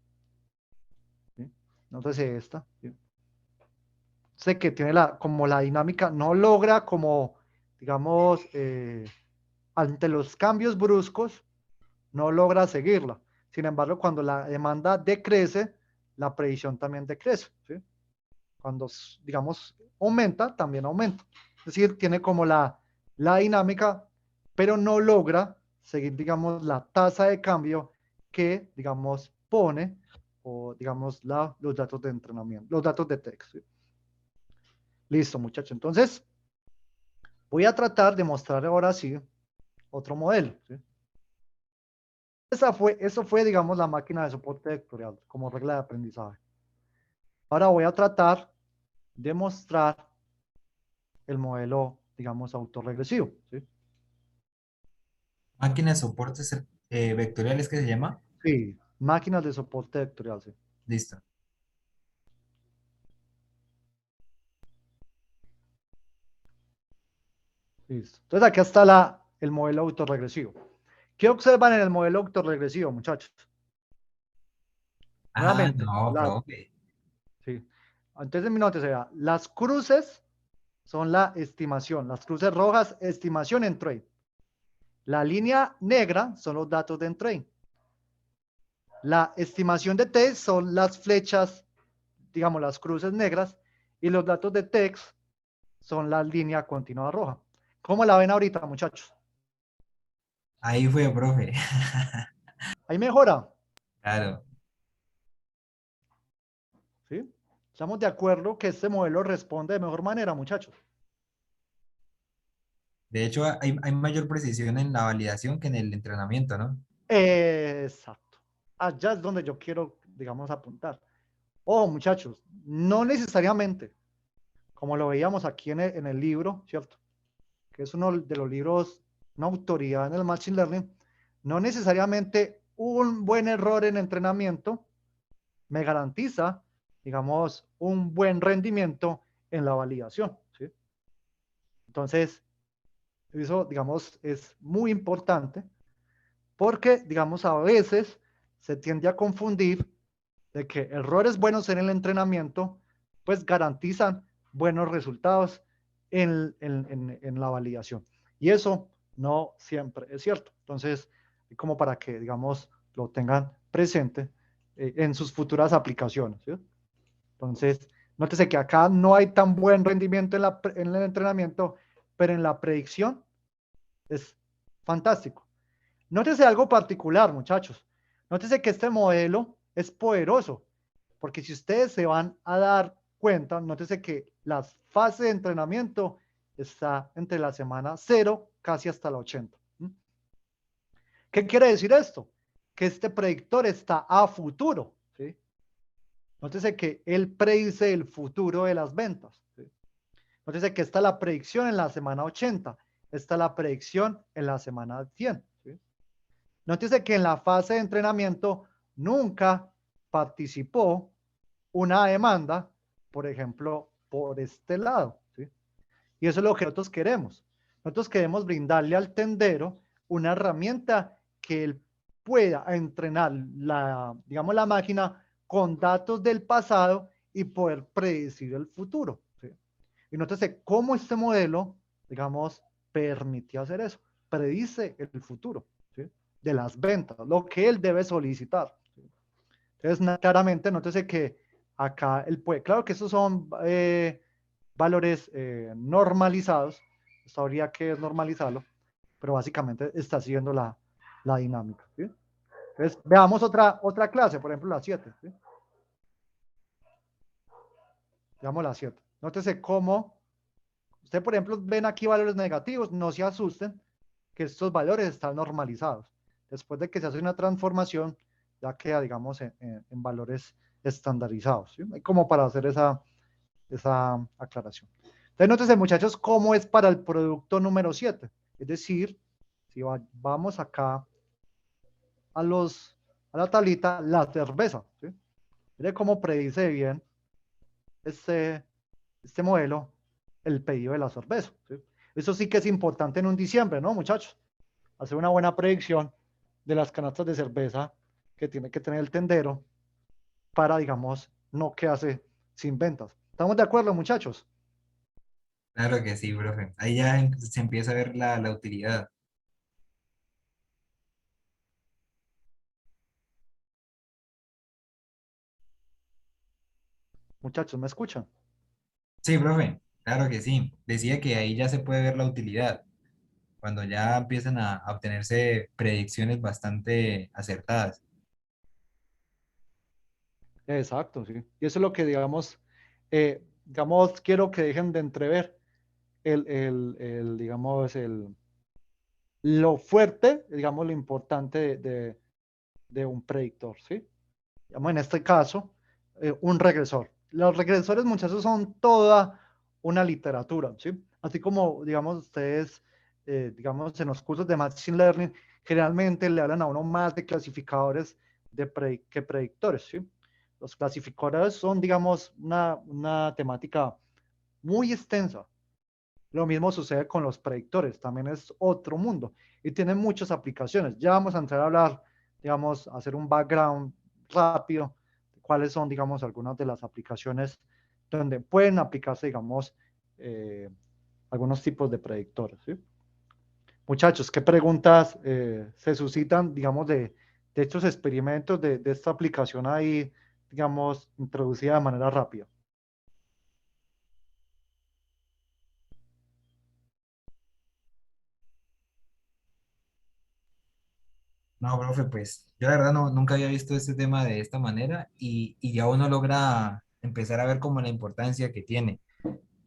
¿sí? Entonces esta, ¿sí? Sé que tiene como la dinámica, no logra como, digamos, ante los cambios bruscos, no logra seguirla. Sin embargo, cuando la demanda decrece, la predicción también decrece, ¿sí? Cuando, digamos, aumenta, también aumenta. Es decir, tiene como la dinámica, pero no logra seguir, digamos, la tasa de cambio que, digamos, pone o, digamos, los datos de entrenamiento, los datos de texto, ¿sí? Listo, muchachos. Entonces, voy a tratar de mostrar ahora sí otro modelo, ¿sí? Eso fue, digamos, la máquina de soporte vectorial como regla de aprendizaje. Ahora voy a tratar de mostrar el modelo, digamos, autorregresivo, ¿sí? Máquina de soportes vectoriales que se llama. Sí, máquinas de soporte vectorial, sí. Listo. Listo. Entonces, aquí está el modelo autorregresivo. ¿Qué observan en el modelo autorregresivo, muchachos? Ah, Nuevamente, no, profe. sí. Entonces, mi nota sea, las cruces son la estimación, las cruces rojas, estimación en trade. La línea negra son los datos de entrade. La estimación de T son las flechas, digamos, las cruces negras, y los datos de text son la línea continua roja. ¿Cómo la ven ahorita, muchachos? Ahí fue, profe. ¿Hay mejora? Claro. ¿Sí? Estamos de acuerdo que este modelo responde de mejor manera, muchachos. De hecho, hay mayor precisión en la validación que en el entrenamiento, ¿no? Exacto. Allá es donde yo quiero, digamos, apuntar. Ojo, muchachos, no necesariamente, como lo veíamos aquí en el libro, ¿cierto? Que es uno de los libros, una autoridad en el Machine Learning, no necesariamente un buen error en entrenamiento me garantiza, digamos, un buen rendimiento en la validación, ¿sí? Entonces, eso, digamos, es muy importante porque, digamos, a veces se tiende a confundir de que errores buenos en el entrenamiento, pues garantizan buenos resultados en la validación. Y eso no siempre es cierto. Entonces, como para que, digamos, lo tengan presente en sus futuras aplicaciones, ¿sí? Entonces, nótese que acá no hay tan buen rendimiento en el entrenamiento, pero en la predicción es fantástico. Nótese algo particular, muchachos. Nótese que este modelo es poderoso, porque si ustedes se van a dar cuenta, nótese que la fase de entrenamiento está entre la semana 0 casi hasta la 80. ¿Qué quiere decir esto? Que este predictor está a futuro, ¿sí? Nótese que él predice el futuro de las ventas, ¿sí? Nótese que está la predicción en la semana 80, está la predicción en la semana 100, ¿sí? Nótese que en la fase de entrenamiento nunca participó una demanda, por ejemplo, por este lado, ¿sí? Y eso es lo que nosotros queremos. Nosotros queremos brindarle al tendero una herramienta que él pueda entrenar digamos, la máquina con datos del pasado y poder predecir el futuro, ¿sí? Y nótese cómo este modelo, digamos, permite hacer eso. Predice el futuro, ¿sí? De las ventas, lo que él debe solicitar, ¿sí? Entonces, claramente, nótese que acá él puede, claro que estos son valores normalizados, esto habría que normalizarlo, pero básicamente está siguiendo la dinámica, ¿sí? Entonces, veamos otra clase, por ejemplo, la 7, ¿sí? Veamos la 7. Nótese cómo, usted, por ejemplo, ven aquí valores negativos, no se asusten, que estos valores están normalizados. Después de que se hace una transformación, ya queda, digamos, en valores estandarizados, ¿sí? Como para hacer esa aclaración. Entonces, nótese, muchachos, cómo es para el producto número 7. Es decir, si vamos acá a la tablita, la cerveza, ¿sí? Mire cómo predice bien este modelo el pedido de la cerveza, ¿sí? Eso sí que es importante en un diciembre, ¿no, muchachos? Hacer una buena predicción de las canastas de cerveza que tiene que tener el tendero para, digamos, no quedarse sin ventas. ¿Estamos de acuerdo, muchachos? Claro que sí, profe. Ahí ya se empieza a ver la utilidad. Muchachos, ¿me escuchan? Sí, profe, claro que sí. Decía que ahí ya se puede ver la utilidad, cuando ya empiezan a obtenerse predicciones bastante acertadas. Exacto, sí. Y eso es lo que, digamos, quiero que dejen de entrever digamos, lo fuerte, digamos, lo importante de un predictor, ¿sí? Digamos, en este caso, un regresor. Los regresores, muchachos, son toda una literatura, ¿sí? Así como, digamos, ustedes, digamos, en los cursos de Machine Learning, generalmente le hablan a uno más de clasificadores que predictores, ¿sí? Los clasificadores son, digamos, una temática muy extensa. Lo mismo sucede con los predictores, también es otro mundo y tiene muchas aplicaciones. Ya vamos a entrar a hablar, digamos, hacer un background rápido, cuáles son, digamos, algunas de las aplicaciones donde pueden aplicarse, digamos, eh, algunos tipos de predictores, ¿sí? Muchachos, ¿qué preguntas se suscitan, digamos, de estos experimentos, de esta aplicación ahí, digamos, introducida de manera rápida? No, profe, pues yo la verdad nunca había visto este tema de esta manera y ya uno logra empezar a ver como la importancia que tiene.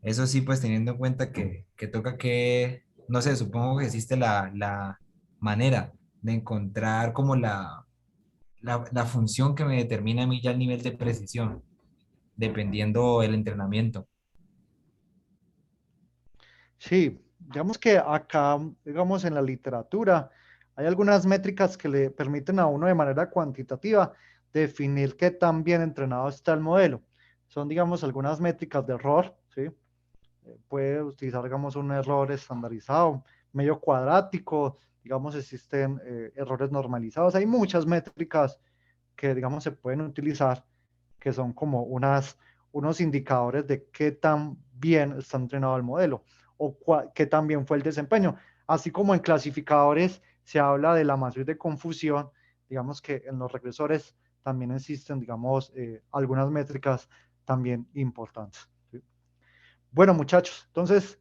Eso sí, pues teniendo en cuenta que toca que, no sé, supongo que existe la manera de encontrar como la función que me determina a mí ya el nivel de precisión, dependiendo el entrenamiento. Sí, digamos que acá, digamos, en la literatura, hay algunas métricas que le permiten a uno de manera cuantitativa definir qué tan bien entrenado está el modelo. Son, digamos, algunas métricas de error, ¿sí? Puede utilizar, digamos, un error estandarizado, medio cuadrático, digamos, existen errores normalizados. Hay muchas métricas que, digamos, se pueden utilizar, que son como unos indicadores de qué tan bien está entrenado el modelo o qué tan bien fue el desempeño. Así como en clasificadores se habla de la matriz de confusión, digamos que en los regresores también existen, digamos, algunas métricas también importantes. ¿Sí? Bueno, muchachos, entonces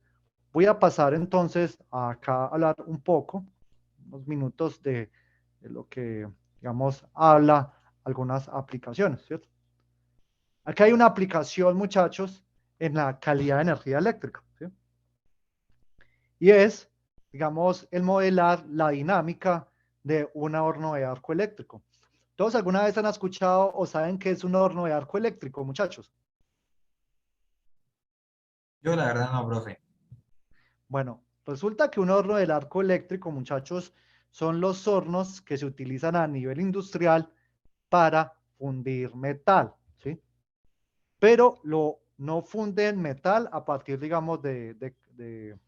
voy a pasar entonces acá a hablar un poco, unos minutos de lo que, digamos, habla algunas aplicaciones, ¿cierto? Aquí hay una aplicación, muchachos, en la calidad de energía eléctrica, ¿sí? Y es, digamos, el modelar la dinámica de un horno de arco eléctrico. ¿Todos alguna vez han escuchado o saben qué es un horno de arco eléctrico, muchachos? Yo la verdad no, profe. Bueno, resulta que un horno del arco eléctrico, muchachos, son los hornos que se utilizan a nivel industrial para fundir metal, ¿sí? Pero no funden metal a partir, digamos, de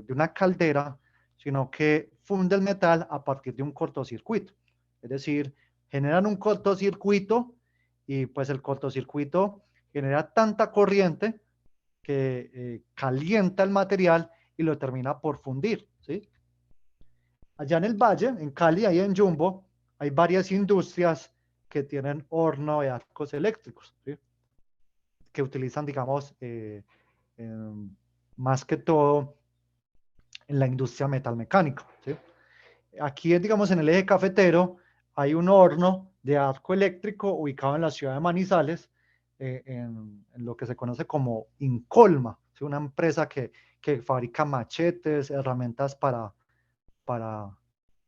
una caldera, sino que funde el metal a partir de un cortocircuito. Es decir, generan un cortocircuito y pues el cortocircuito genera tanta corriente que calienta el material y lo termina por fundir, ¿sí? Allá en el Valle, en Cali, ahí en Jumbo, hay varias industrias que tienen horno de arcos eléctricos, ¿sí? Que utilizan, digamos, más que todo en la industria metalmecánica, ¿sí? Aquí, digamos, en el eje cafetero, hay un horno de arco eléctrico ubicado en la ciudad de Manizales, en lo que se conoce como Incolma, ¿sí? Una empresa que fabrica machetes, herramientas para,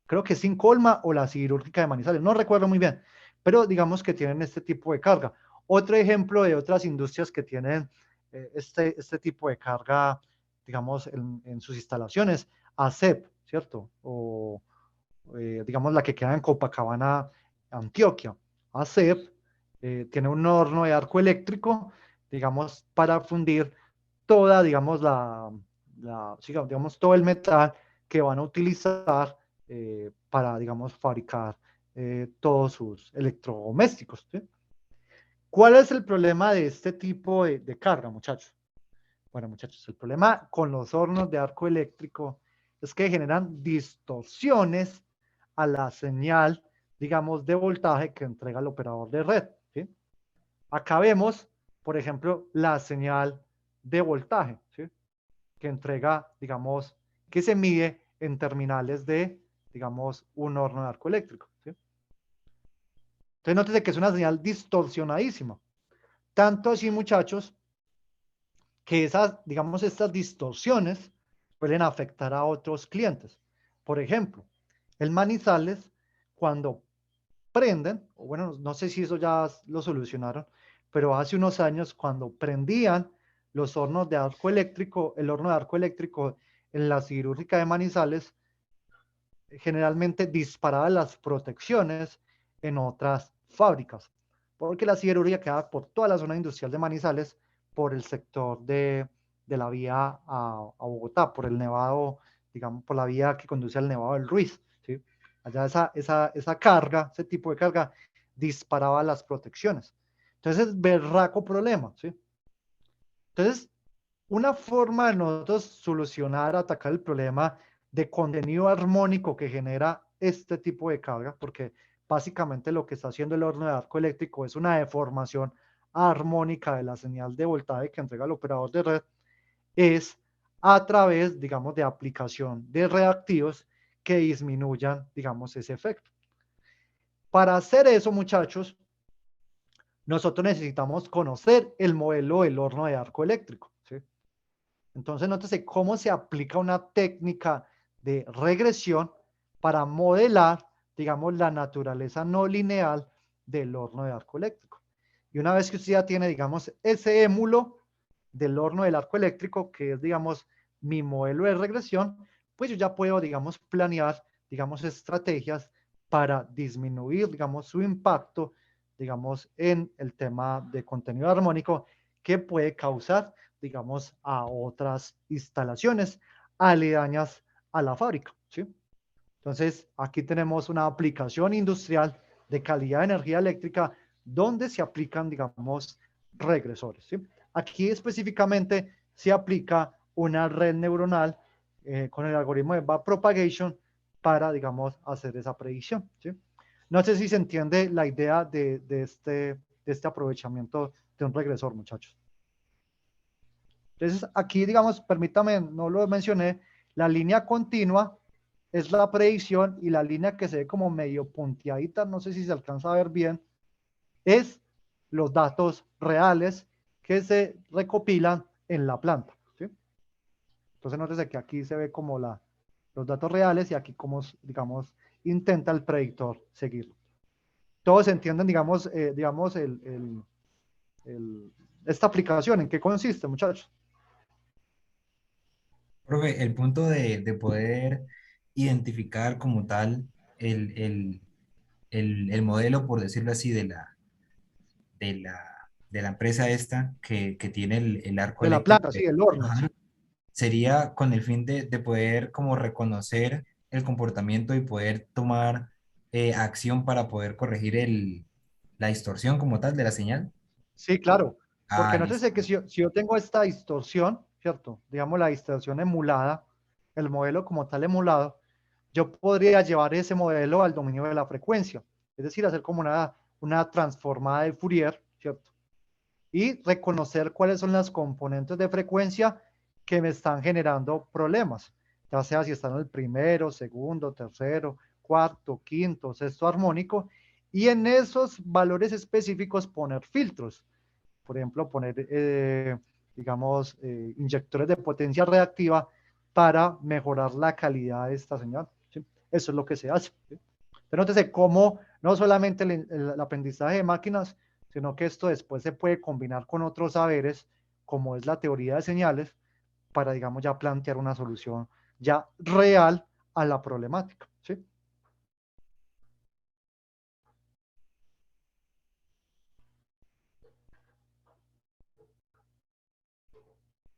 creo que es Incolma o la Siderúrgica de Manizales, no recuerdo muy bien, pero digamos que tienen este tipo de carga. Otro ejemplo de otras industrias que tienen este tipo de carga, digamos, en sus instalaciones, ASEP, ¿cierto? O digamos la que queda en Copacabana, Antioquia. ASEP tiene un horno de arco eléctrico, digamos, para fundir toda, digamos, digamos, todo el metal que van a utilizar para, digamos, fabricar todos sus electrodomésticos, ¿sí? ¿Cuál es el problema de este tipo de carga, muchachos? Bueno, muchachos, el problema con los hornos de arco eléctrico es que generan distorsiones a la señal, digamos, de voltaje que entrega el operador de red, ¿sí? Acá vemos, por ejemplo, la señal de voltaje, ¿sí? Que entrega, digamos, que se mide en terminales de, digamos, un horno de arco eléctrico, ¿sí? Entonces, nótese que es una señal distorsionadísima. Tanto así, muchachos, que esas, digamos, estas distorsiones pueden afectar a otros clientes. Por ejemplo, el Manizales, cuando prenden, o bueno, no sé si eso ya lo solucionaron, pero hace unos años cuando prendían los hornos de arco eléctrico, el horno de arco eléctrico en la siderúrgica de Manizales, generalmente disparaba las protecciones en otras fábricas, porque la siderurgia quedaba por toda la zona industrial de Manizales, por el sector de la vía a Bogotá, por el Nevado, digamos, por la vía que conduce al Nevado del Ruiz, ¿sí? Allá esa carga, ese tipo de carga, disparaba las protecciones. Entonces, berraco problema, ¿sí? Entonces, una forma de nosotros solucionar, atacar el problema de contenido armónico que genera este tipo de carga, porque básicamente lo que está haciendo el horno de arco eléctrico es una deformación armónica de la señal de voltaje que entrega el operador de red, es a través, digamos, de aplicación de reactivos que disminuyan, digamos, ese efecto. Para hacer eso, muchachos, nosotros necesitamos conocer el modelo del horno de arco eléctrico, ¿sí? Entonces, nótese cómo se aplica una técnica de regresión para modelar, digamos, la naturaleza no lineal del horno de arco eléctrico. Y una vez que usted ya tiene, digamos, ese émulo del horno del arco eléctrico, que es, digamos, mi modelo de regresión, pues yo ya puedo, digamos, planear, digamos, estrategias para disminuir, digamos, su impacto, digamos, en el tema de contenido armónico que puede causar, digamos, a otras instalaciones aledañas a la fábrica, ¿sí? Entonces, aquí tenemos una aplicación industrial de calidad de energía eléctrica donde se aplican, digamos, regresores, ¿sí? Aquí específicamente se aplica una red neuronal con el algoritmo de backpropagation para, digamos, hacer esa predicción, ¿sí? No sé si se entiende la idea de este aprovechamiento de un regresor, muchachos. Entonces, aquí, digamos, permítame, no lo mencioné, la línea continua es la predicción y la línea que se ve como medio punteadita, no sé si se alcanza a ver bien, es los datos reales que se recopilan en la planta, ¿sí? Entonces, nótese que aquí se ve como los datos reales y aquí como, digamos, intenta el predictor seguirlo. Todos entienden, digamos, esta aplicación, ¿en qué consiste, muchachos? Profe, el punto de poder identificar como tal el, el, el modelo, por decirlo así, de la empresa esta que tiene el arco De la eléctrico, planta, sí, el horno, sí. ajá, sería con el fin de poder como reconocer el comportamiento y poder tomar acción para poder corregir la distorsión como tal de la señal. Sí, claro, Ah, porque listo. nótese que si yo tengo esta distorsión, ¿cierto? Digamos la distorsión emulada, el modelo como tal emulado, yo podría llevar ese modelo al dominio de la frecuencia, es decir, hacer como una transformada de Fourier, ¿cierto? Y reconocer cuáles son las componentes de frecuencia que me están generando problemas, ya sea si están en el primero, segundo, tercero, cuarto, quinto, sexto armónico, y en esos valores específicos poner filtros. Por ejemplo, poner, digamos, inyectores de potencia reactiva para mejorar la calidad de esta señal, ¿sí? Eso es lo que se hace, ¿sí? Pero nótese cómo no solamente el aprendizaje de máquinas, sino que esto después se puede combinar con otros saberes, como es la teoría de señales, para, digamos, ya plantear una solución ya real a la problemática, ¿sí?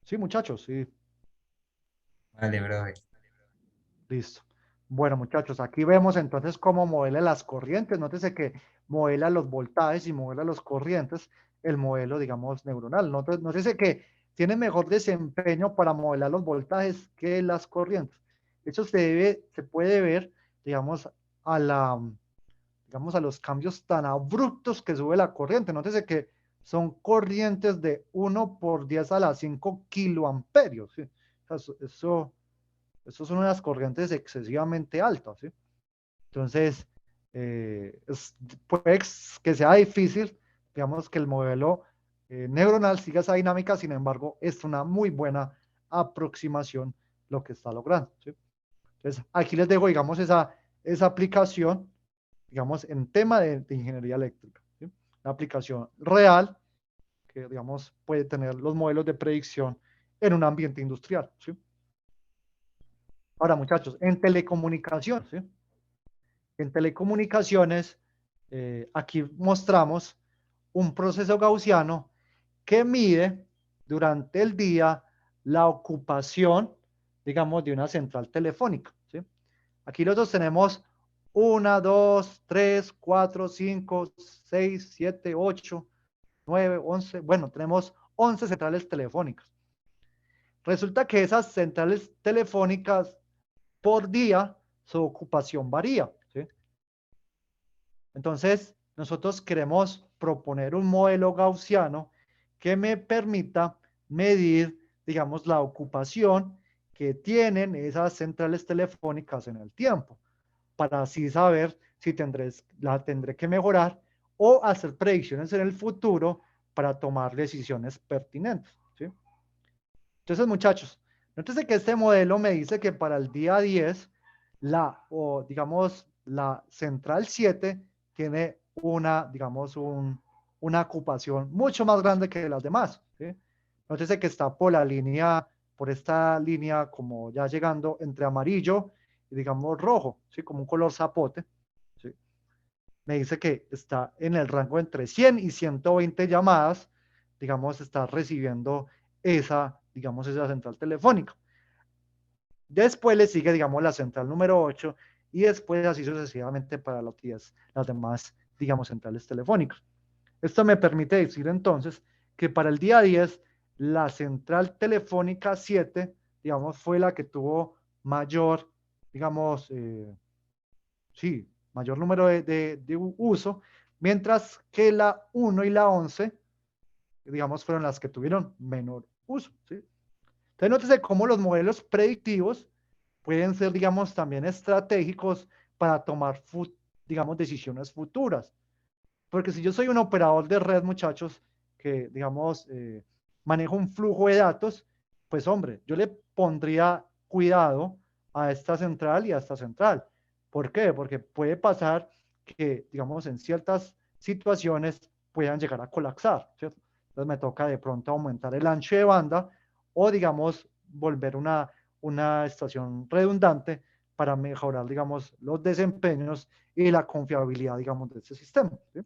Sí, muchachos, sí. Vale, brother. Listo. Bueno, muchachos, aquí vemos entonces cómo modela las corrientes. Nótese que modela los voltajes y modela los corrientes, el modelo, digamos, neuronal. Nótese que tiene mejor desempeño para modelar los voltajes que las corrientes. Eso se puede ver, digamos, a digamos, a los cambios tan abruptos que sube la corriente. Nótese que son corrientes de 1 por 10 a la 5 kiloamperios, ¿sí? O sea, eso son unas corrientes excesivamente altas, ¿sí? Entonces, puede que sea difícil, digamos, que el modelo neuronal siga esa dinámica, sin embargo, es una muy buena aproximación lo que está logrando, ¿sí? Entonces, aquí les dejo, digamos, esa aplicación, digamos, en tema de ingeniería eléctrica, ¿sí? Una aplicación real que, digamos, puede tener los modelos de predicción en un ambiente industrial, ¿sí? Ahora, muchachos, en telecomunicaciones, ¿sí? En telecomunicaciones, aquí mostramos un proceso gaussiano que mide durante el día la ocupación, digamos, de una central telefónica, ¿sí? Aquí nosotros tenemos 1, 2, 3, 4, 5, 6, 7, 8, 9, 11, bueno, tenemos 11 centrales telefónicas. Resulta que esas centrales telefónicas por día, su ocupación varía, ¿sí? Entonces, nosotros queremos proponer un modelo gaussiano que me permita medir, digamos, la ocupación que tienen esas centrales telefónicas en el tiempo, para así saber si la tendré que mejorar o hacer predicciones en el futuro para tomar decisiones pertinentes, ¿sí? Entonces, muchachos, nótese que este modelo me dice que para el día 10, o digamos, la central 7 tiene digamos, una ocupación mucho más grande que las demás, ¿sí? Nótese que está por esta línea como ya llegando entre amarillo y, digamos, rojo, ¿sí? Como un color zapote, ¿sí? Me dice que está en el rango entre 100 y 120 llamadas, digamos, está recibiendo digamos, esa central telefónica. Después le sigue, digamos, la central número 8 y después así sucesivamente para las demás, digamos, centrales telefónicas. Esto me permite decir entonces que para el día 10 la central telefónica 7, digamos, fue la que tuvo mayor, digamos, sí, mayor número de uso, mientras que la 1 y la 11, digamos, fueron las que tuvieron menor uso, ¿sí? Entonces, nótese cómo los modelos predictivos pueden ser, digamos, también estratégicos para tomar, digamos, decisiones futuras. Porque si yo soy un operador de red, muchachos, que, digamos, manejo un flujo de datos, pues, hombre, yo le pondría cuidado a esta central y a esta central. ¿Por qué? Porque puede pasar que, digamos, en ciertas situaciones puedan llegar a colapsar, ¿cierto? Entonces me toca de pronto aumentar el ancho de banda o, digamos, volver una estación redundante para mejorar, digamos, los desempeños y la confiabilidad, digamos, de este sistema, ¿sí?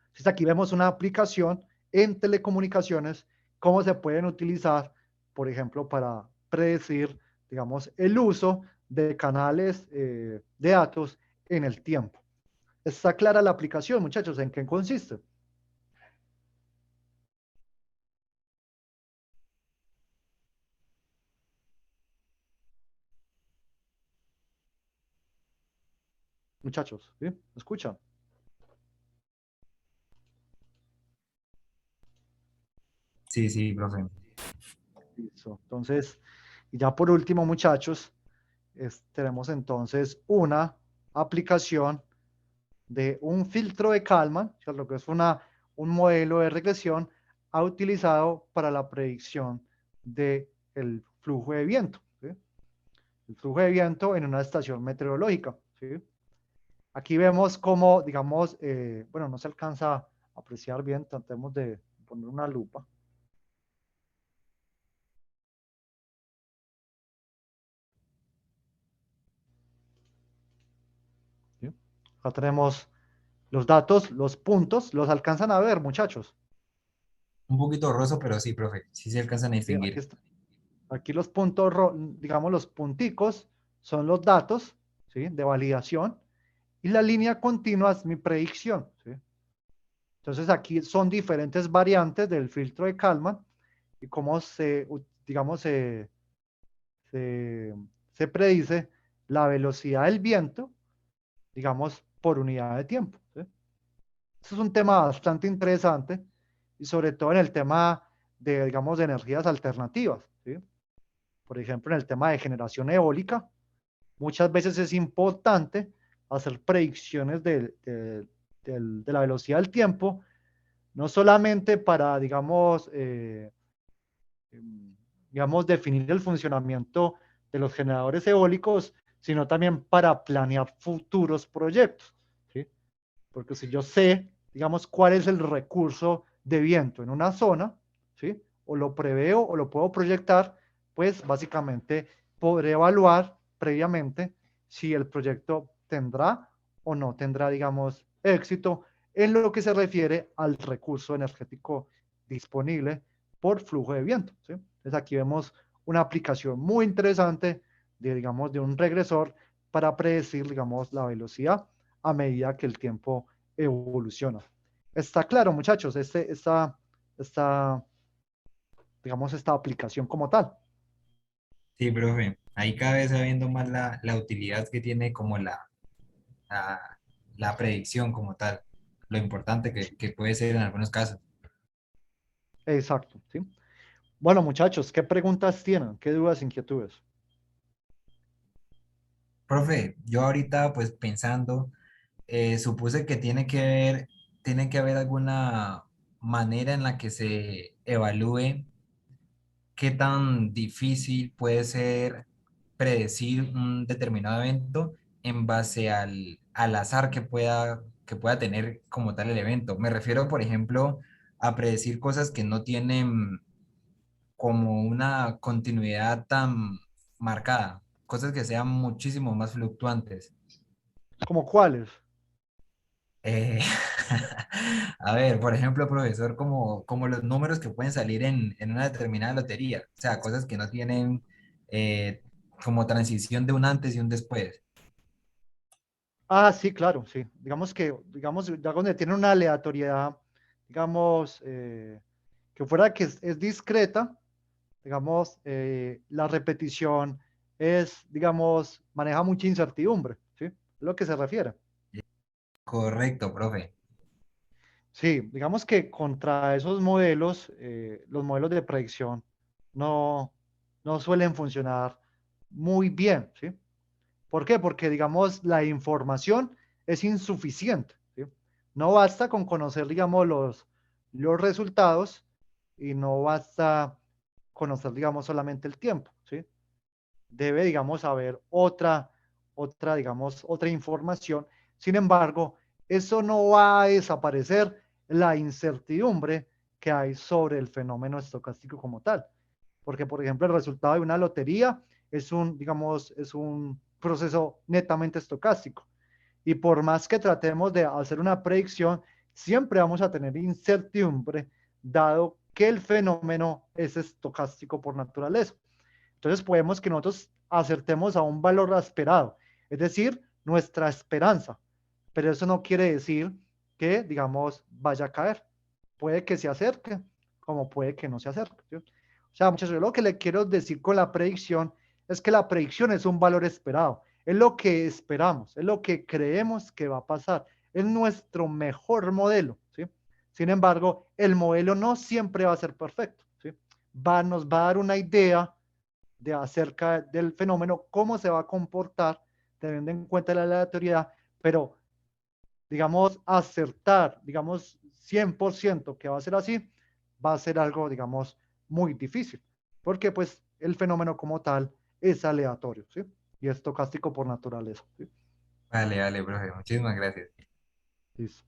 Entonces aquí vemos una aplicación en telecomunicaciones, cómo se pueden utilizar, por ejemplo, para predecir, digamos, el uso de canales de datos en el tiempo. ¿Está clara la aplicación, muchachos? ¿En qué consiste? Muchachos, ¿sí? ¿Me escuchan? Sí, sí, profe. Listo. Entonces, y ya por último, muchachos, tenemos entonces una aplicación de un filtro de Kalman, o sea, lo que es un modelo de regresión, ha utilizado para la predicción del flujo de viento, ¿sí? El flujo de viento en una estación meteorológica, ¿sí? Aquí vemos cómo, digamos, bueno, no se alcanza a apreciar bien, tratemos de poner una lupa. ¿Sí? Acá tenemos los datos, los puntos, los alcanzan a ver, muchachos. Un poquito borroso, pero sí, profe. Sí se alcanzan a ¿Sí? Aquí distinguir. está. Aquí los puntos, digamos, los punticos son los datos, ¿sí? De validación y la línea continua es mi predicción, ¿sí? Entonces aquí son diferentes variantes del filtro de Kalman y cómo digamos, se, se predice la velocidad del viento, digamos, por unidad de tiempo, ¿sí? Este es un tema bastante interesante y sobre todo en el tema de, digamos, de energías alternativas, ¿sí? Por ejemplo, en el tema de generación eólica, muchas veces es importante hacer predicciones de la velocidad del tiempo, no solamente para, digamos, definir el funcionamiento de los generadores eólicos, sino también para planear futuros proyectos, ¿sí? Porque si yo sé, digamos, cuál es el recurso de viento en una zona, ¿sí? O lo preveo o lo puedo proyectar, pues básicamente podré evaluar previamente si el proyecto tendrá o no tendrá, digamos, éxito en lo que se refiere al recurso energético disponible por flujo de viento, ¿sí? Entonces aquí vemos una aplicación muy interesante de, digamos, de un regresor para predecir, digamos, la velocidad a medida que el tiempo evoluciona. Está claro, muchachos, esta, digamos, esta aplicación como tal. Sí, profe. Ahí cada vez va viendo más la utilidad que tiene como la, la predicción como tal. Lo importante que puede ser en algunos casos. Exacto, ¿sí? Bueno, muchachos, ¿qué preguntas tienen? ¿Qué dudas, inquietudes? Profe, yo ahorita pues pensando, supuse que tiene que haber alguna manera en la que se evalúe qué tan difícil puede ser predecir un determinado evento en base al azar que pueda tener como tal el evento. Me refiero, por ejemplo, a predecir cosas que no tienen como una continuidad tan marcada, cosas que sean muchísimo más fluctuantes. ¿Cómo cuáles? Eh, a ver, por ejemplo, profesor, como los números que pueden salir en una determinada lotería, o sea, cosas que no tienen como transición de un antes y un después. Ah, sí, claro, sí. Digamos que, digamos, ya donde tiene una aleatoriedad, digamos, que fuera que es discreta, digamos, la repetición es, digamos, maneja mucha incertidumbre, ¿sí? Es lo que se refiere. Correcto, profe. Sí, digamos que contra esos modelos, los modelos de predicción no, no suelen funcionar muy bien, ¿sí? ¿Por qué? Porque, digamos, la información es insuficiente, ¿sí? No basta con conocer, digamos, los resultados y no basta conocer, digamos, solamente el tiempo, ¿sí? Debe, digamos, haber digamos, otra información. Sin embargo, eso no va a desaparecer la incertidumbre que hay sobre el fenómeno estocástico como tal. Porque, por ejemplo, el resultado de una lotería es digamos, es un proceso netamente estocástico. Y por más que tratemos de hacer una predicción, siempre vamos a tener incertidumbre, dado que el fenómeno es estocástico por naturaleza. Entonces podemos que nosotros acertemos a un valor esperado, es decir, nuestra esperanza. Pero eso no quiere decir que, digamos, vaya a caer. Puede que se acerque, como puede que no se acerque, ¿sí? O sea, muchachos, yo lo que le quiero decir con la predicción es que la predicción es un valor esperado, es lo que esperamos, es lo que creemos que va a pasar, es nuestro mejor modelo, ¿sí? Sin embargo, el modelo no siempre va a ser perfecto, ¿sí? Nos va a dar una idea de acerca del fenómeno, cómo se va a comportar, teniendo en cuenta la aleatoriedad, pero, digamos, acertar, digamos, 100% que va a ser así, va a ser algo, digamos, muy difícil, porque pues el fenómeno como tal es aleatorio, ¿sí? Y es estocástico por naturaleza, ¿sí? Vale, vale, profe. Muchísimas gracias. Listo.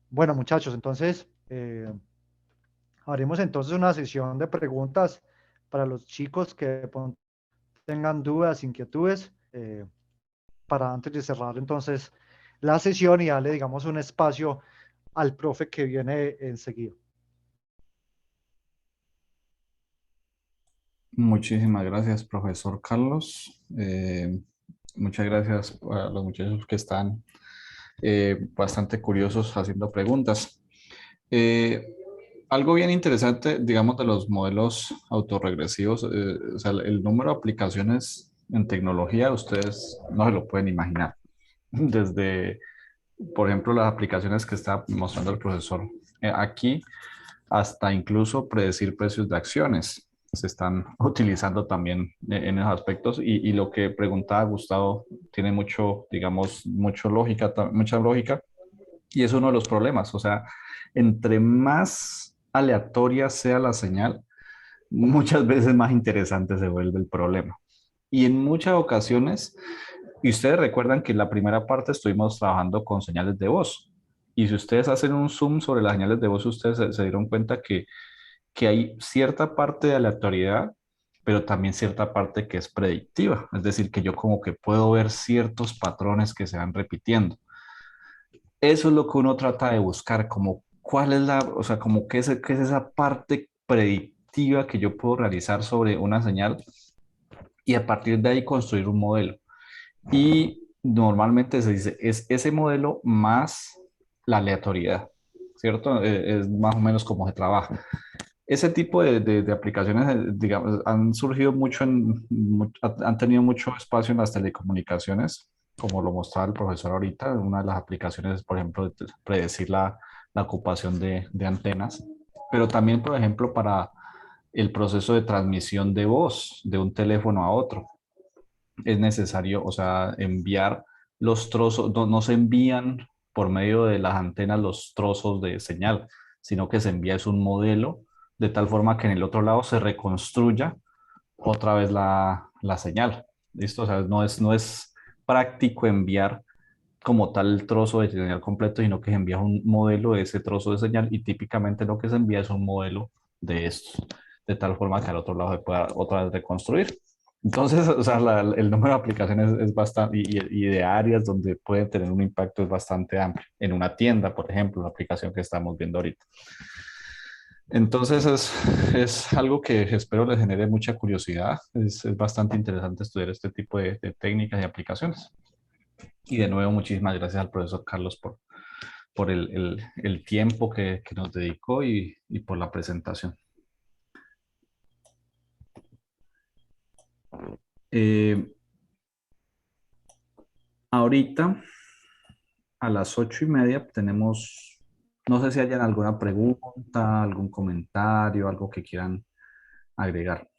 Bueno, muchachos, entonces haremos entonces una sesión de preguntas para los chicos que tengan dudas, inquietudes, para antes de cerrar entonces la sesión y darle, digamos, un espacio al profe que viene enseguida. Muchísimas gracias, profesor Carlos. Muchas gracias a los muchachos que están bastante curiosos haciendo preguntas. Eh, Algo bien interesante, digamos, de los modelos autorregresivos, o sea, el número de aplicaciones en tecnología, ustedes no se lo pueden imaginar. Desde, por ejemplo, las aplicaciones que está mostrando el profesor aquí, hasta incluso predecir precios de acciones. Se están utilizando también en esos aspectos y lo que preguntaba Gustavo tiene mucho, digamos, mucha lógica y es uno de los problemas. O sea, entre más aleatoria sea la señal, muchas veces más interesante se vuelve el problema. Y en muchas ocasiones, y ustedes recuerdan que en la primera parte estuvimos trabajando con señales de voz. Y si ustedes hacen un zoom sobre las señales de voz, ustedes se dieron cuenta que hay cierta parte de aleatoriedad, pero también cierta parte que es predictiva. Es decir, que yo como que puedo ver ciertos patrones que se van repitiendo. Eso es lo que uno trata de buscar, como cuál es o sea, como qué es esa parte predictiva que yo puedo realizar sobre una señal y a partir de ahí construir un modelo. Y normalmente se dice, es ese modelo más la aleatoriedad, ¿cierto? Es más o menos como se trabaja. Ese tipo de aplicaciones, digamos, han surgido mucho han tenido mucho espacio en las telecomunicaciones, como lo mostraba el profesor ahorita. Una de las aplicaciones es, por ejemplo, predecir la ocupación de antenas, pero también, por ejemplo, para el proceso de transmisión de voz de un teléfono a otro. Es necesario, o sea, enviar los trozos, no se envían por medio de las antenas los trozos de señal, sino que se envía es un modelo de tal forma que en el otro lado se reconstruya otra vez la señal. ¿Listo? O sea, no es práctico enviar como tal el trozo de señal completo, sino que se envía un modelo de ese trozo de señal y típicamente lo que se envía es un modelo de estos, de tal forma que al otro lado se pueda otra vez reconstruir. Entonces, o sea, el número de aplicaciones es bastante, y de áreas donde pueden tener un impacto es bastante amplio. En una tienda, por ejemplo, la aplicación que estamos viendo ahorita. Entonces es algo que espero les genere mucha curiosidad. Es bastante interesante estudiar este tipo de técnicas y aplicaciones. Y de nuevo, muchísimas gracias al profesor Carlos por el tiempo que nos dedicó y por la presentación. Eh, Ahorita a las 8:30 tenemos, no sé si hayan alguna pregunta, algún comentario, algo que quieran agregar.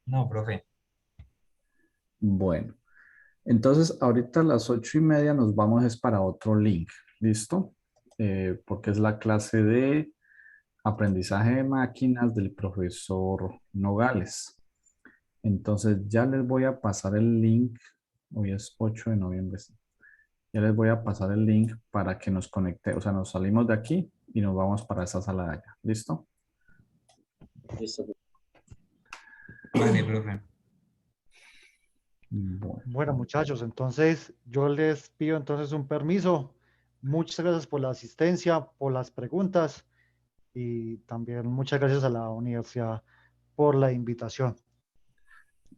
No, profe. Bueno, entonces ahorita a las 8:30 nos vamos es para otro link, ¿listo? Porque es la clase de aprendizaje de máquinas del profesor Nogales. Entonces ya les voy a pasar el link, hoy es 8 de noviembre, sí. Ya les voy a pasar el link para que nos conecte, o sea, nos salimos de aquí y nos vamos para esa sala de allá, ¿listo? Listo. Vale, profe. Bueno, Bueno, muchachos, entonces yo les pido entonces un permiso. Muchas gracias por la asistencia, por las preguntas y también muchas gracias a la universidad por la invitación.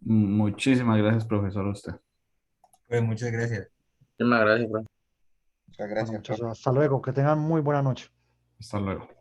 muchísimas gracias, profesor, a usted. Pues muchas gracias. Muchas gracias, profe. Muchas Bueno, gracias, profe. muchachos, hasta luego, que tengan muy buena noche. Hasta luego.